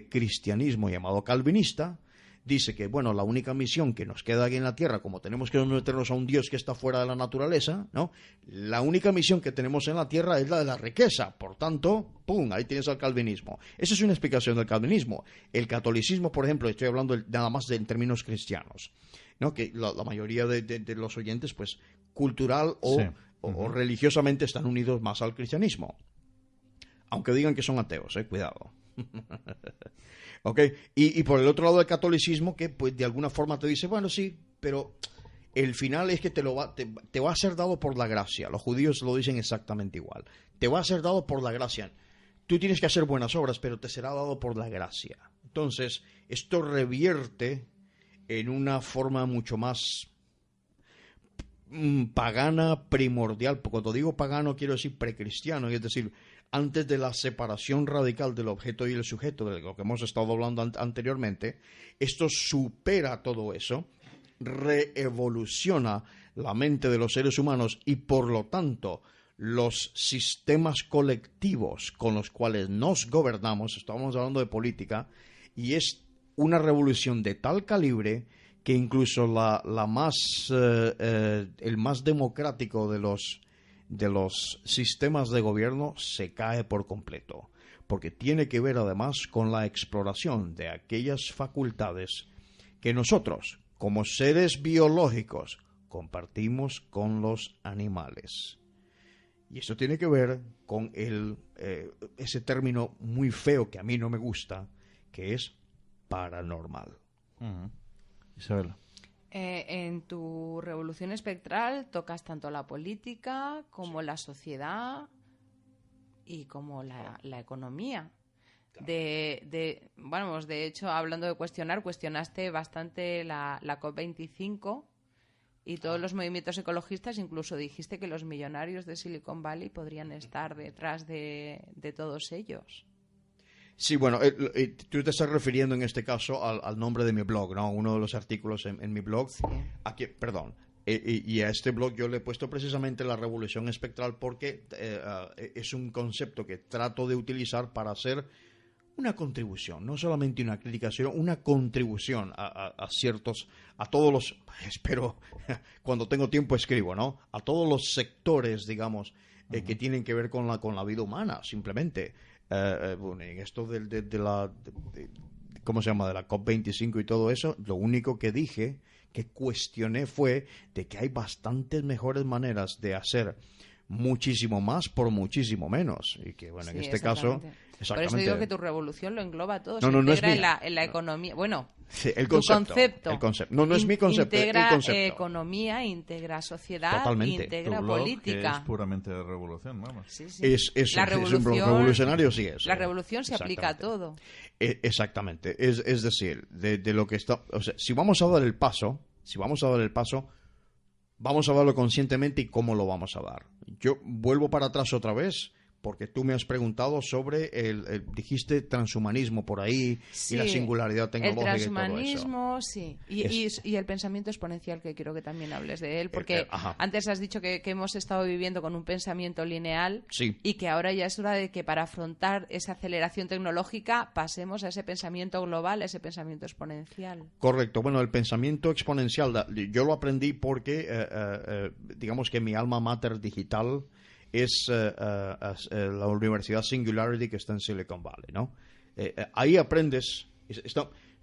cristianismo llamado calvinista dice que, bueno, la única misión que nos queda aquí en la Tierra, como tenemos que someternos a un Dios que está fuera de la naturaleza, ¿no? La única misión que tenemos en la Tierra es la de la riqueza. Por tanto, ¡pum!, ahí tienes al calvinismo. Esa es una explicación del calvinismo. El catolicismo, por ejemplo, estoy hablando nada más en términos cristianos, ¿no? Que la mayoría de los oyentes, pues, cultural o religiosamente están unidos más al cristianismo. Aunque digan que son ateos, cuidado. ¿Okay? Y por el otro lado del catolicismo, que pues de alguna forma te dice, bueno, sí, pero el final es que te va a ser dado por la gracia. Los judíos lo dicen exactamente igual. Te va a ser dado por la gracia. Tú tienes que hacer buenas obras, pero te será dado por la gracia. Entonces, esto revierte en una forma mucho más pagana, primordial. Cuando digo pagano quiero decir precristiano, es decir, antes de la separación radical del objeto y el sujeto, de lo que hemos estado hablando anteriormente. Esto supera todo eso, reevoluciona la mente de los seres humanos y, por lo tanto, los sistemas colectivos con los cuales nos gobernamos. Estamos hablando de política, y es una revolución de tal calibre que incluso el más democrático de los sistemas de gobierno se cae por completo, porque tiene que ver además con la exploración de aquellas facultades que nosotros, como seres biológicos, compartimos con los animales. Y eso tiene que ver con ese término muy feo que a mí no me gusta, que es paranormal. Isabel. En tu revolución espectral tocas tanto la política como la sociedad y como la economía. de hecho, hablando de cuestionaste bastante la COP25 y todos los movimientos ecologistas, incluso dijiste que los millonarios de Silicon Valley podrían estar detrás de todos ellos. Sí, bueno, tú te estás refiriendo en este caso al nombre de mi blog, ¿no? Uno de los artículos en mi blog. Sí. Aquí, perdón. Y a este blog yo le he puesto precisamente la revolución espectral porque es un concepto que trato de utilizar para hacer una contribución, no solamente una crítica, sino una contribución a todos los, espero, cuando tengo tiempo escribo, ¿no? A todos los sectores, digamos, que tienen que ver con la vida humana, simplemente. Bueno, en esto de la ¿cómo se llama? De la COP25 y todo eso, lo único que dije, que cuestioné fue de que hay bastantes mejores maneras de hacer muchísimo más por muchísimo menos. Y que, bueno, en este caso... Exactamente. Por eso digo que tu revolución lo engloba todo. No, no es mía. En la economía. Bueno, sí, el concepto. No es mi concepto. Integra el concepto. Economía, integra sociedad, totalmente. integra tu blog, política. Que es puramente de revolución, vamos. Sí. Es un revolucionario, sí es. La revolución se aplica a todo. Exactamente. Es decir, de lo que está... O sea, si vamos a dar el paso, vamos a darlo conscientemente y cómo lo vamos a dar. Yo vuelvo para atrás otra vez, porque tú me has preguntado sobre dijiste transhumanismo por ahí, sí, y la singularidad tecnológica y todo eso. El transhumanismo, sí. Y el pensamiento exponencial, que quiero que también hables de él, porque antes has dicho que hemos estado viviendo con un pensamiento lineal, sí, y que ahora ya es hora de que para afrontar esa aceleración tecnológica pasemos a ese pensamiento global, a ese pensamiento exponencial. Correcto. Bueno, el pensamiento exponencial, yo lo aprendí porque, digamos que mi alma mater digital es la Universidad Singularity que está en Silicon Valley, ¿no? Ahí aprendes,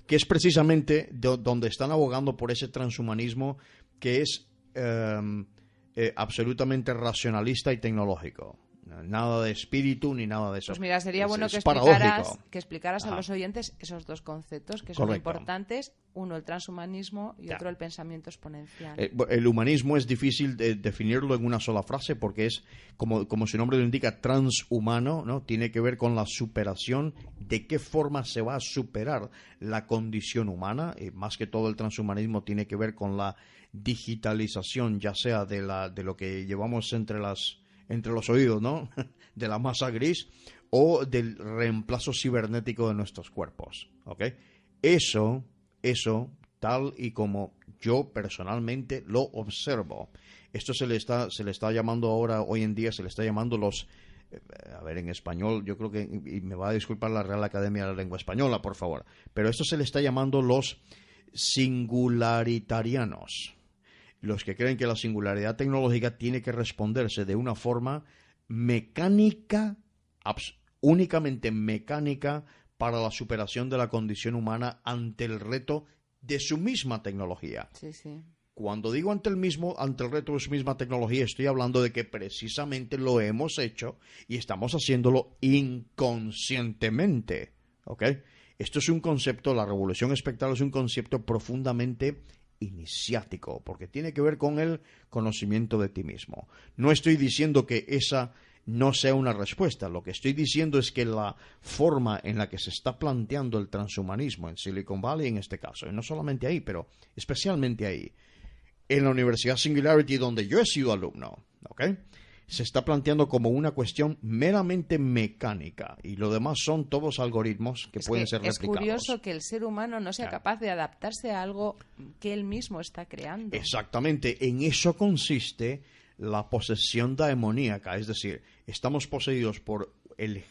que es precisamente donde están abogando por ese transhumanismo que es absolutamente racionalista y tecnológico. Nada de espíritu ni nada de eso. Pues mira, sería bueno que explicaras a los oyentes esos dos conceptos que son importantes. Uno, el transhumanismo, y otro, el pensamiento exponencial. El humanismo es difícil de definirlo en una sola frase porque es, como su nombre lo indica, transhumano, ¿no? Tiene que ver con la superación, de qué forma se va a superar la condición humana. Más que todo, el transhumanismo tiene que ver con la digitalización, ya sea de lo que llevamos entre los oídos, ¿no? De la masa gris, o del reemplazo cibernético de nuestros cuerpos, ¿ok? Eso, tal y como yo personalmente lo observo. Esto se le está llamando ahora, hoy en día, se le está llamando los... A ver, en español, yo creo que... Y me va a disculpar la Real Academia de la Lengua Española, por favor. Pero esto se le está llamando los singularitarianos. Los que creen que la singularidad tecnológica tiene que responderse de una forma mecánica, únicamente mecánica, para la superación de la condición humana ante el reto de su misma tecnología. Sí, sí. Cuando digo ante el reto de su misma tecnología, estoy hablando de que precisamente lo hemos hecho y estamos haciéndolo inconscientemente, ¿ok? Esto es un concepto, la revolución espectral es un concepto profundamente iniciático, porque tiene que ver con el conocimiento de ti mismo. No estoy diciendo que esa no sea una respuesta, lo que estoy diciendo es que la forma en la que se está planteando el transhumanismo en Silicon Valley, en este caso, y no solamente ahí, pero especialmente ahí, en la Universidad Singularity, donde yo he sido alumno, ¿ok?, se está planteando como una cuestión meramente mecánica y lo demás son todos algoritmos que pueden ser replicados. Es curioso que el ser humano no sea capaz de adaptarse a algo que él mismo está creando. Exactamente, en eso consiste la posesión daemoníaca, es decir, estamos poseídos por el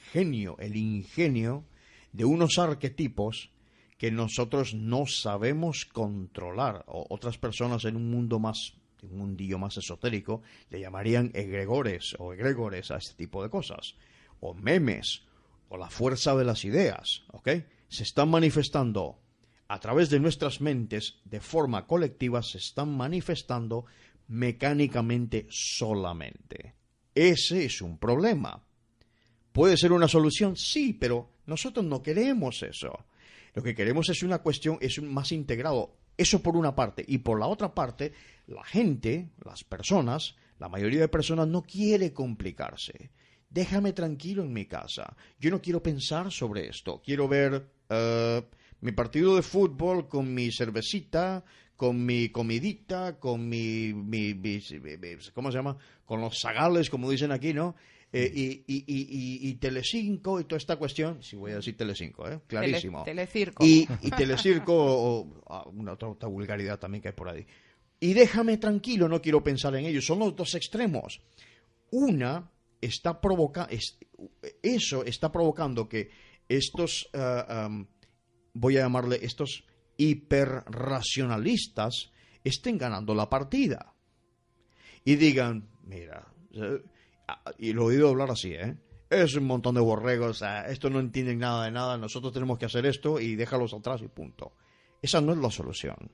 ingenio de unos arquetipos que nosotros no sabemos controlar, o otras personas en un mundillo más esotérico le llamarían egregores o egregores a este tipo de cosas, o memes, o la fuerza de las ideas, ¿ok? Se están manifestando a través de nuestras mentes de forma colectiva, se están manifestando mecánicamente solamente. Ese es un problema. ¿Puede ser una solución? Sí, pero nosotros no queremos eso. Lo que queremos es una cuestión, más integrado. Eso por una parte. Y por la otra parte, la gente, las personas, la mayoría de personas no quiere complicarse. déjame tranquilo en mi casa. Yo no quiero pensar sobre esto. Quiero ver mi partido de fútbol con mi cervecita, con mi comidita, con mi ¿cómo se llama? Con los zagales, como dicen aquí, ¿no? Y Telecinco y toda esta cuestión. Sí, voy a decir Telecinco, clarísimo. Telecirco. Y Telecirco, o una otra vulgaridad también que hay por ahí. Y déjame tranquilo, no quiero pensar en ello. Son los dos extremos. Una está eso está provocando que estos, voy a llamarle estos hiperracionalistas, estén ganando la partida. Y digan, mira, y lo he oído hablar así, es un montón de borregos, esto no entienden nada de nada, nosotros tenemos que hacer esto y déjalos atrás y punto. Esa no es la solución.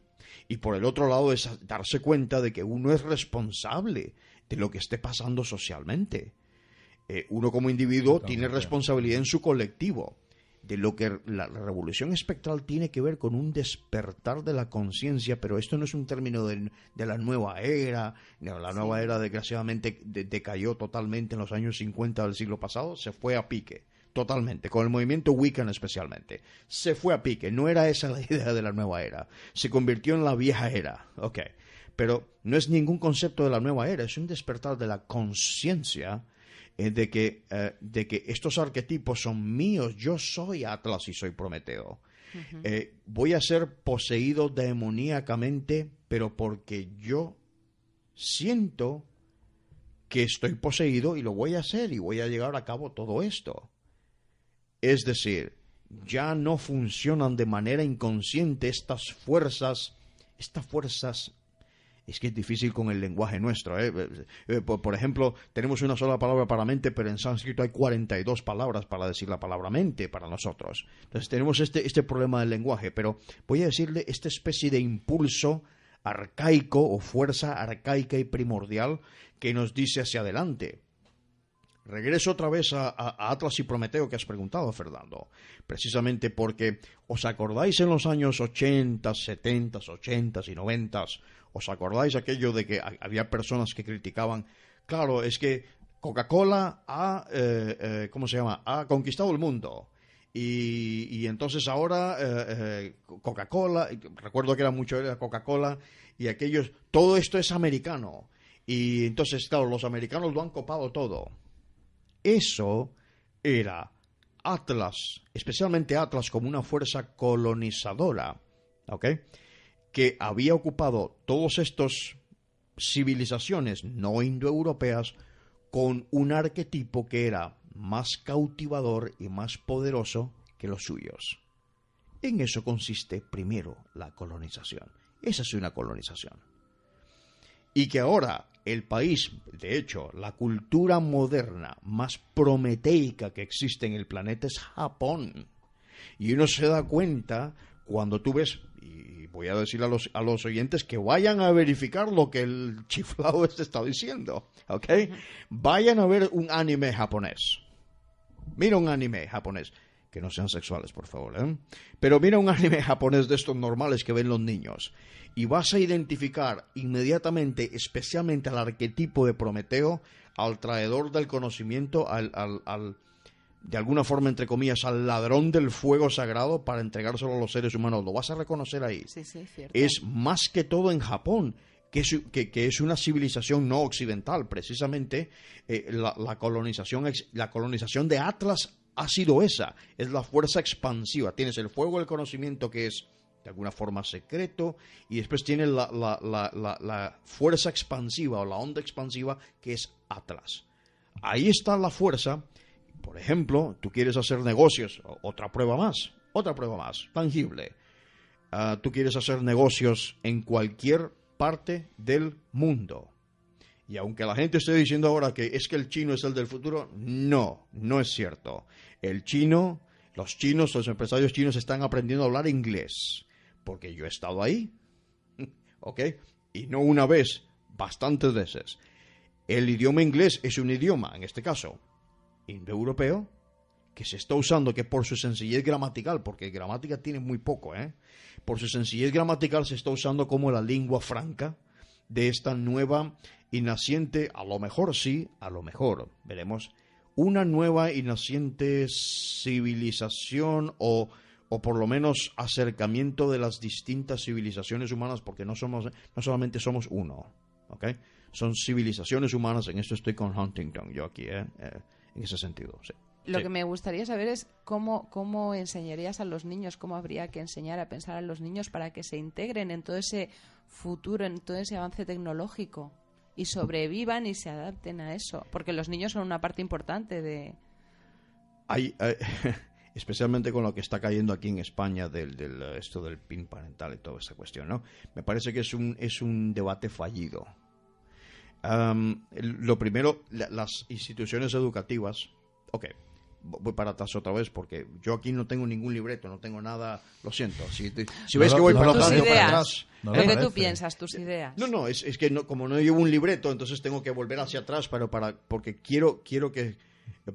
Y por el otro lado es darse cuenta de que uno es responsable de lo que esté pasando socialmente. Uno como individuo tiene responsabilidad en su colectivo. De lo que la revolución espectral tiene que ver con un despertar de la conciencia, pero esto no es un término de la nueva era. La nueva era desgraciadamente decayó totalmente en los años 50 del siglo pasado, se fue a pique. Totalmente, con el movimiento Wiccan especialmente. Se fue a pique, no era esa la idea de la nueva era. Se convirtió en la vieja era, pero no es ningún concepto de la nueva era, es un despertar de la conciencia de que estos arquetipos son míos. Yo soy Atlas y soy Prometeo. Uh-huh. Voy a ser poseído demoníacamente, pero porque yo siento que estoy poseído y lo voy a hacer y voy a llevar a cabo todo esto. Es decir, ya no funcionan de manera inconsciente estas fuerzas, es que es difícil con el lenguaje nuestro. Por ejemplo, tenemos una sola palabra para mente, pero en sánscrito hay 42 palabras para decir la palabra mente para nosotros. Entonces tenemos este problema del lenguaje, pero voy a decirle esta especie de impulso arcaico o fuerza arcaica y primordial que nos dice hacia adelante. Regreso otra vez a Atlas y Prometeo que has preguntado, Fernando, precisamente porque os acordáis en los años 80, 70, 80 y 90, os acordáis aquello de que había personas que criticaban, claro, es que Coca-Cola ha conquistado el mundo. Y entonces ahora Coca-Cola, recuerdo que era mucho de Coca-Cola y aquellos, todo esto es americano. Y entonces, claro, los americanos lo han copado todo. Eso era Atlas, especialmente Atlas como una fuerza colonizadora, que había ocupado todas estas civilizaciones no indoeuropeas con un arquetipo que era más cautivador y más poderoso que los suyos. En eso consiste primero la colonización. Esa es una colonización. Y que ahora el país, de hecho, la cultura moderna más prometeica que existe en el planeta es Japón. Y uno se da cuenta cuando tú ves, y voy a decir a los oyentes que vayan a verificar lo que el chiflado está diciendo, Vayan a ver un anime japonés. Mira un anime japonés. Que no sean sexuales, por favor, Pero mira un anime japonés de estos normales que ven los niños. Y vas a identificar inmediatamente, especialmente al arquetipo de Prometeo, al traidor del conocimiento, de alguna forma, entre comillas, al ladrón del fuego sagrado para entregárselo a los seres humanos. Lo vas a reconocer ahí. Sí, cierto. Es más que todo en Japón, que es una civilización no occidental. Precisamente la colonización de Atlas ha sido esa, es la fuerza expansiva. Tienes el fuego del conocimiento que es de alguna forma secreto y después tienes la fuerza expansiva o la onda expansiva que es Atlas. Ahí está la fuerza. Por ejemplo, tú quieres hacer negocios, otra prueba más, tangible. Tú quieres hacer negocios en cualquier parte del mundo. Y aunque la gente esté diciendo ahora que es que el chino es el del futuro, no es cierto. Los empresarios chinos están aprendiendo a hablar inglés, porque yo he estado ahí, y no una vez, bastantes veces. El idioma inglés es un idioma, en este caso, indoeuropeo, que se está usando, que por su sencillez gramatical, porque gramática tiene muy poco, por su sencillez gramatical se está usando como la lengua franca de esta nueva y naciente, a lo mejor sí, a lo mejor, veremos, una nueva y naciente civilización o por lo menos acercamiento de las distintas civilizaciones humanas, porque no solamente somos uno, ¿ok? Son civilizaciones humanas, en esto estoy con Huntington, yo aquí, en ese sentido, sí. Lo que me gustaría saber es cómo enseñarías a los niños, cómo habría que enseñar a pensar a los niños para que se integren en todo ese futuro, en todo ese avance tecnológico y sobrevivan y se adapten a eso, porque los niños son una parte importante de... Especialmente con lo que está cayendo aquí en España esto del PIN parental y toda esa cuestión, ¿no? Me parece que es un debate fallido. Lo primero, las instituciones educativas... Ok, voy para atrás otra vez porque yo aquí no tengo ningún libreto, no tengo nada, lo siento. Si veis que voy para atrás, yo para atrás. Lo que tú piensas, tus ideas. No, es que como no llevo un libreto, entonces tengo que volver hacia atrás porque quiero que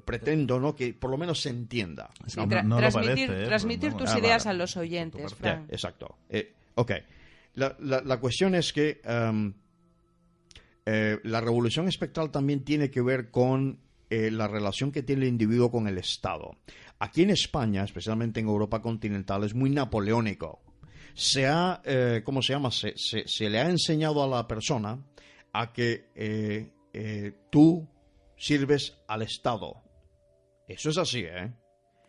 pretendo, ¿no?, que por lo menos se entienda. Sí, transmitir tus ideas a los oyentes, Fran. Exacto. Ok. La cuestión es que la revolución espectral también tiene que ver con la relación que tiene el individuo con el Estado. Aquí en España, especialmente en Europa continental, es muy napoleónico. ¿Cómo se llama? Se le ha enseñado a la persona a que tú sirves al Estado. Eso es así, ¿eh?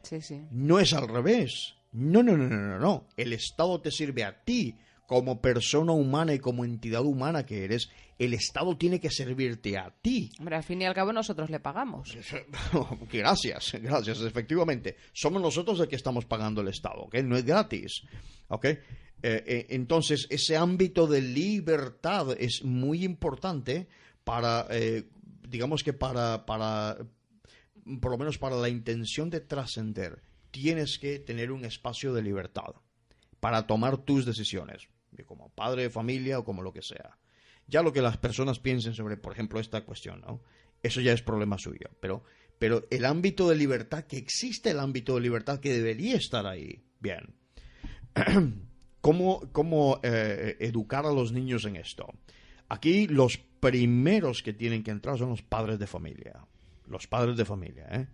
Sí, sí. No es al revés. No. El Estado te sirve a ti como persona humana y como entidad humana que eres. El Estado tiene que servirte a ti. Hombre, al fin y al cabo nosotros le pagamos. Gracias, efectivamente. Somos nosotros los que estamos pagando el Estado, ¿ok? No es gratis, ¿ok? Entonces, ese ámbito de libertad es muy importante para, digamos que para por lo menos para la intención de trascender. Tienes que tener un espacio de libertad para tomar tus decisiones, como padre de familia o como lo que sea. Ya lo que las personas piensen sobre, por ejemplo, esta cuestión, ¿no? Eso ya es problema suyo. Pero el ámbito de libertad, que existe el ámbito de libertad que debería estar ahí. Bien. ¿Cómo educar a los niños en esto? Aquí los primeros que tienen que entrar son los padres de familia. Los padres de familia, ¿eh?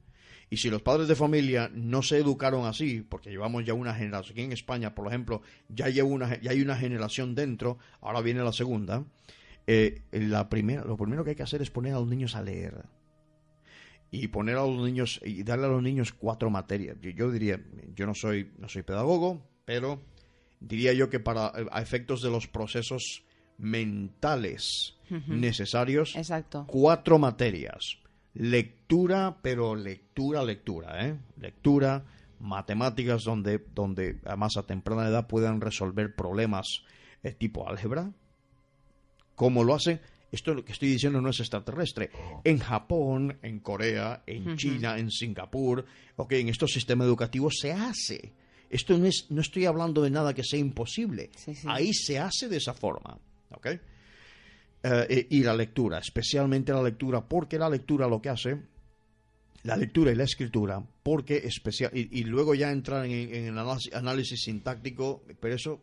Y si los padres de familia no se educaron así, porque llevamos ya una generación, aquí en España, por ejemplo, ya hay una generación dentro, ahora viene la segunda, lo primero que hay que hacer es poner a los niños a leer. Y poner a los niños, y darle a los niños 4 materias. Yo diría, yo no soy pedagogo, pero diría yo que a efectos de los procesos mentales necesarios, exacto, 4 materias. Lectura, pero lectura, ¿eh? Lectura, matemáticas, donde además a temprana edad puedan resolver problemas tipo álgebra. ¿Cómo lo hacen? Esto lo que estoy diciendo no es extraterrestre. En Japón, en Corea, en China, en Singapur, en estos sistemas educativos se hace. Esto no estoy hablando de nada que sea imposible. Sí. Ahí se hace de esa forma, ¿ok? Y la lectura, especialmente la lectura, porque la lectura lo que hace, la lectura y la escritura, porque y luego ya entrar en el análisis sintáctico, pero eso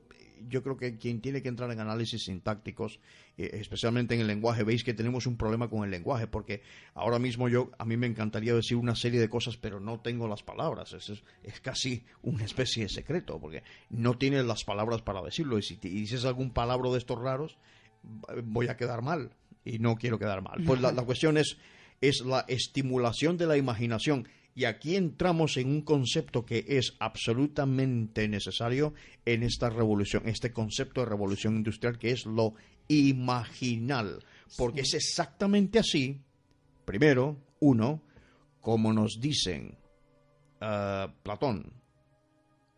yo creo que quien tiene que entrar en análisis sintácticos, especialmente en el lenguaje, veis que tenemos un problema con el lenguaje, porque ahora mismo a mí me encantaría decir una serie de cosas, pero no tengo las palabras, es casi una especie de secreto, porque no tienes las palabras para decirlo, y si dices algún palabra de estos raros, voy a quedar mal y no quiero quedar mal. Pues la cuestión es la estimulación de la imaginación, y aquí entramos en un concepto que es absolutamente necesario en esta revolución, este concepto de revolución industrial, que es lo imaginal, porque es exactamente así, primero, como nos dicen Platón,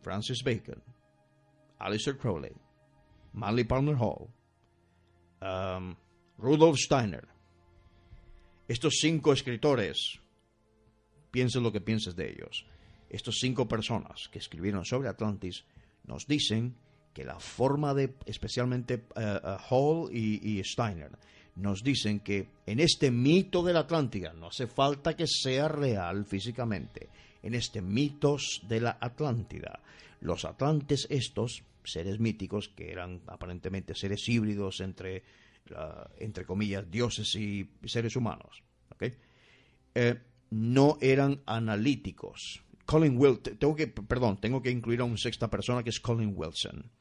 Francis Bacon, Aleister Crowley, Manly Palmer Hall, Rudolf Steiner. Estos 5 escritores, pienses lo que pienses de ellos, estos 5 personas que escribieron sobre Atlantis nos dicen que la forma de, especialmente Hall y Steiner, nos dicen que en este mito de la Atlántida, no hace falta que sea real físicamente, en este mitos de la Atlántida, los atlantes, estos seres míticos que eran aparentemente seres híbridos entre comillas dioses y seres humanos, ¿okay? no eran analíticos. Tengo que incluir a una sexta persona que es Colin Wilson.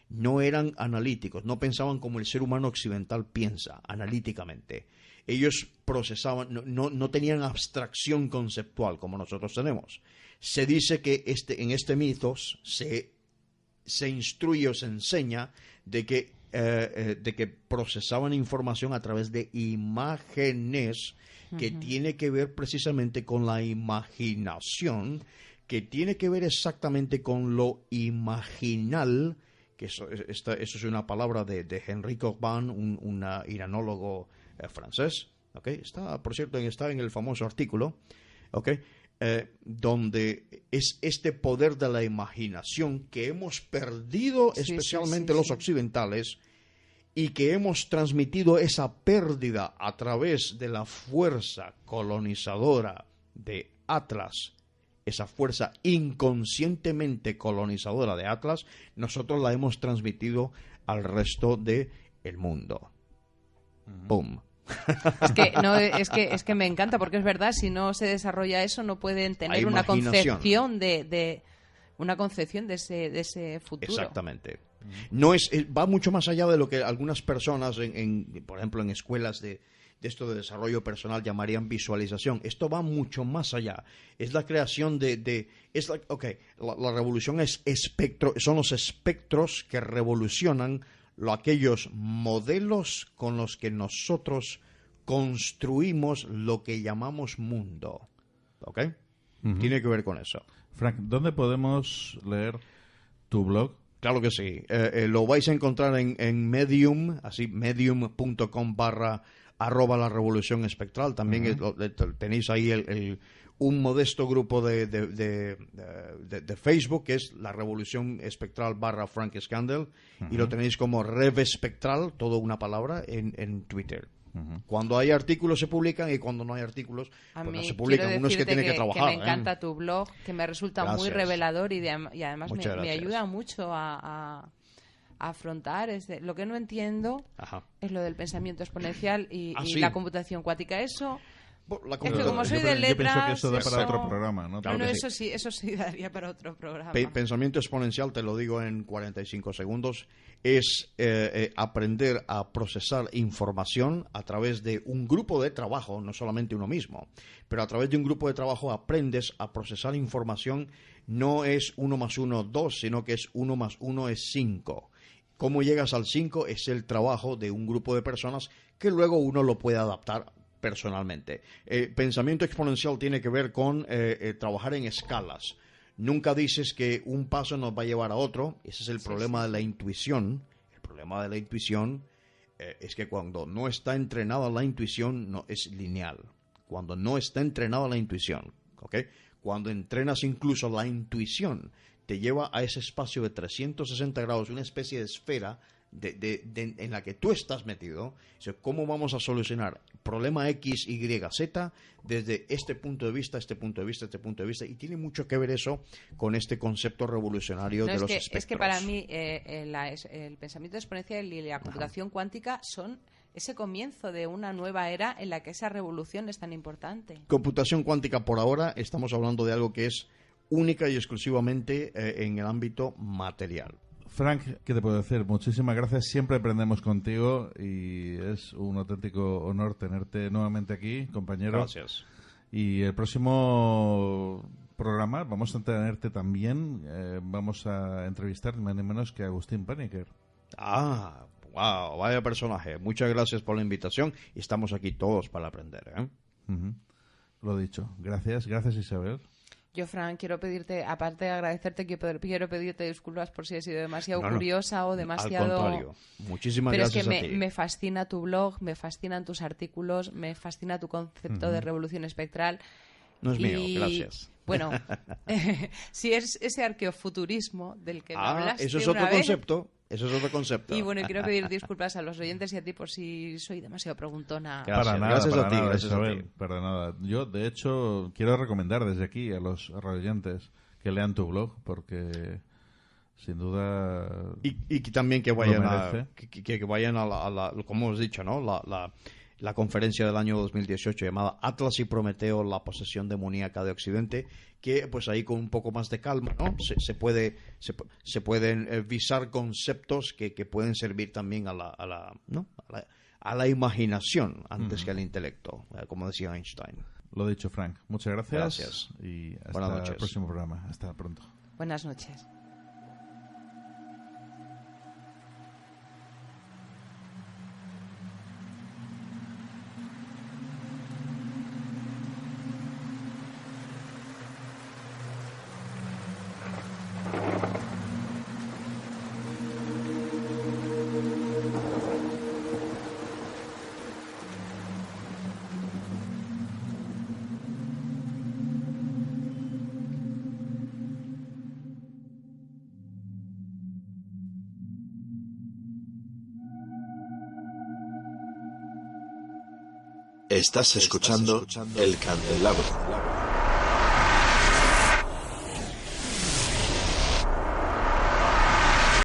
No eran analíticos, no pensaban como el ser humano occidental piensa, analíticamente. Ellos procesaban, no tenían abstracción conceptual como nosotros tenemos. Se dice que en este mitos se instruye o se enseña de que procesaban información a través de imágenes que tiene que ver precisamente con la imaginación, que tiene que ver exactamente con lo imaginal, que eso es una palabra de Henri Corbin, un iranólogo francés, ¿okay? Por cierto, está en el famoso artículo, ¿okay? Donde es este poder de la imaginación que hemos perdido, especialmente los occidentales, y que hemos transmitido esa pérdida a través de la fuerza colonizadora de Atlas, esa fuerza inconscientemente colonizadora de Atlas, nosotros la hemos transmitido al resto del mundo. ¡Pum! Es que me encanta, porque es verdad, si no se desarrolla eso, no pueden tener una concepción de ese futuro. Exactamente. No va mucho más allá de lo que algunas personas, por ejemplo, en escuelas de esto de desarrollo personal llamarían visualización. Esto va mucho más allá. Es la creación la revolución es espectro, son los espectros que revolucionan aquellos modelos con los que nosotros construimos lo que llamamos mundo. ¿Ok? Tiene que ver con eso. Frank, ¿dónde podemos leer tu blog? Claro que sí. Lo vais a encontrar en Medium, así medium.com /la revolución espectral. También tenéis ahí un modesto grupo de Facebook, que es la revolución espectral /Frank Scandal, y lo tenéis como Rev Espectral, todo una palabra, en Twitter. Cuando hay artículos se publican, y cuando no hay artículos pues no se publican. Uno es que tiene que trabajar. Que me encanta tu blog, que me resulta muy revelador y además me ayuda mucho a afrontar. Lo que no entiendo es lo del pensamiento exponencial y la computación cuántica. Eso... Es que como soy de letras... Yo pienso que eso da para otro programa, ¿no? Claro, eso sí daría para otro programa. Pensamiento exponencial, te lo digo en 45 segundos, es aprender a procesar información a través de un grupo de trabajo, no solamente uno mismo, pero a través de un grupo de trabajo aprendes a procesar información. No es 1 más 1, 2, sino que es 1 más 1 es 5. ¿Cómo llegas al 5? Es el trabajo de un grupo de personas que luego uno lo puede adaptar personalmente. Pensamiento exponencial tiene que ver con trabajar en escalas. Nunca dices que un paso nos va a llevar a otro. Ese es el problema de la intuición. El problema de la intuición es que cuando no está entrenada la intuición, no es lineal. Cuando no está entrenada la intuición, ¿okay? Cuando entrenas incluso la intuición, te lleva a ese espacio de 360 grados, una especie de esfera en la que tú estás metido. ¿Cómo vamos a solucionar problema X, Y, Z desde este punto de vista, este punto de vista, este punto de vista? Y tiene mucho que ver eso con este concepto revolucionario de los espectros. Es que para mí el pensamiento exponencial y la computación cuántica son ese comienzo de una nueva era en la que esa revolución es tan importante. Computación cuántica, por ahora estamos hablando de algo que es única y exclusivamente en el ámbito material. Frank, ¿qué te puedo decir? Muchísimas gracias. Siempre aprendemos contigo y es un auténtico honor tenerte nuevamente aquí, compañero. Gracias. Y el próximo programa vamos a tenerte también. Vamos a entrevistar ni más ni menos que a Agustín Paniker. Ah, wow, vaya personaje. Muchas gracias por la invitación y estamos aquí todos para aprender, ¿eh? Lo dicho. Gracias Isabel. Yo, Fran, quiero pedirte, aparte de agradecerte, quiero pedirte disculpas por si he sido demasiado curiosa o demasiado... Al contrario, muchísimas gracias a ti. Pero es que me fascina tu blog, me fascinan tus artículos, me fascina tu concepto de revolución espectral. No es mío, gracias. Bueno, si es ese arqueofuturismo del que me hablaste eso es otro concepto. Eso es otro concepto. Y bueno, quiero pedir disculpas a los oyentes y a ti por si soy demasiado preguntona. Gracias a ti, Isabel. Para nada. Yo, de hecho, quiero recomendar desde aquí a los oyentes que lean tu blog, porque sin duda... Y también que vayan que vayan a la como hemos dicho, ¿no? la conferencia del año 2018 llamada Atlas y Prometeo, la posesión demoníaca de Occidente, que pues ahí con un poco más de calma, ¿no? se pueden visar conceptos que pueden servir también a la imaginación antes que al intelecto, como decía Einstein. Lo dicho, Frank. Muchas gracias. Gracias. Y hasta el próximo programa. Hasta pronto. Buenas noches. Estás escuchando El Candelabro.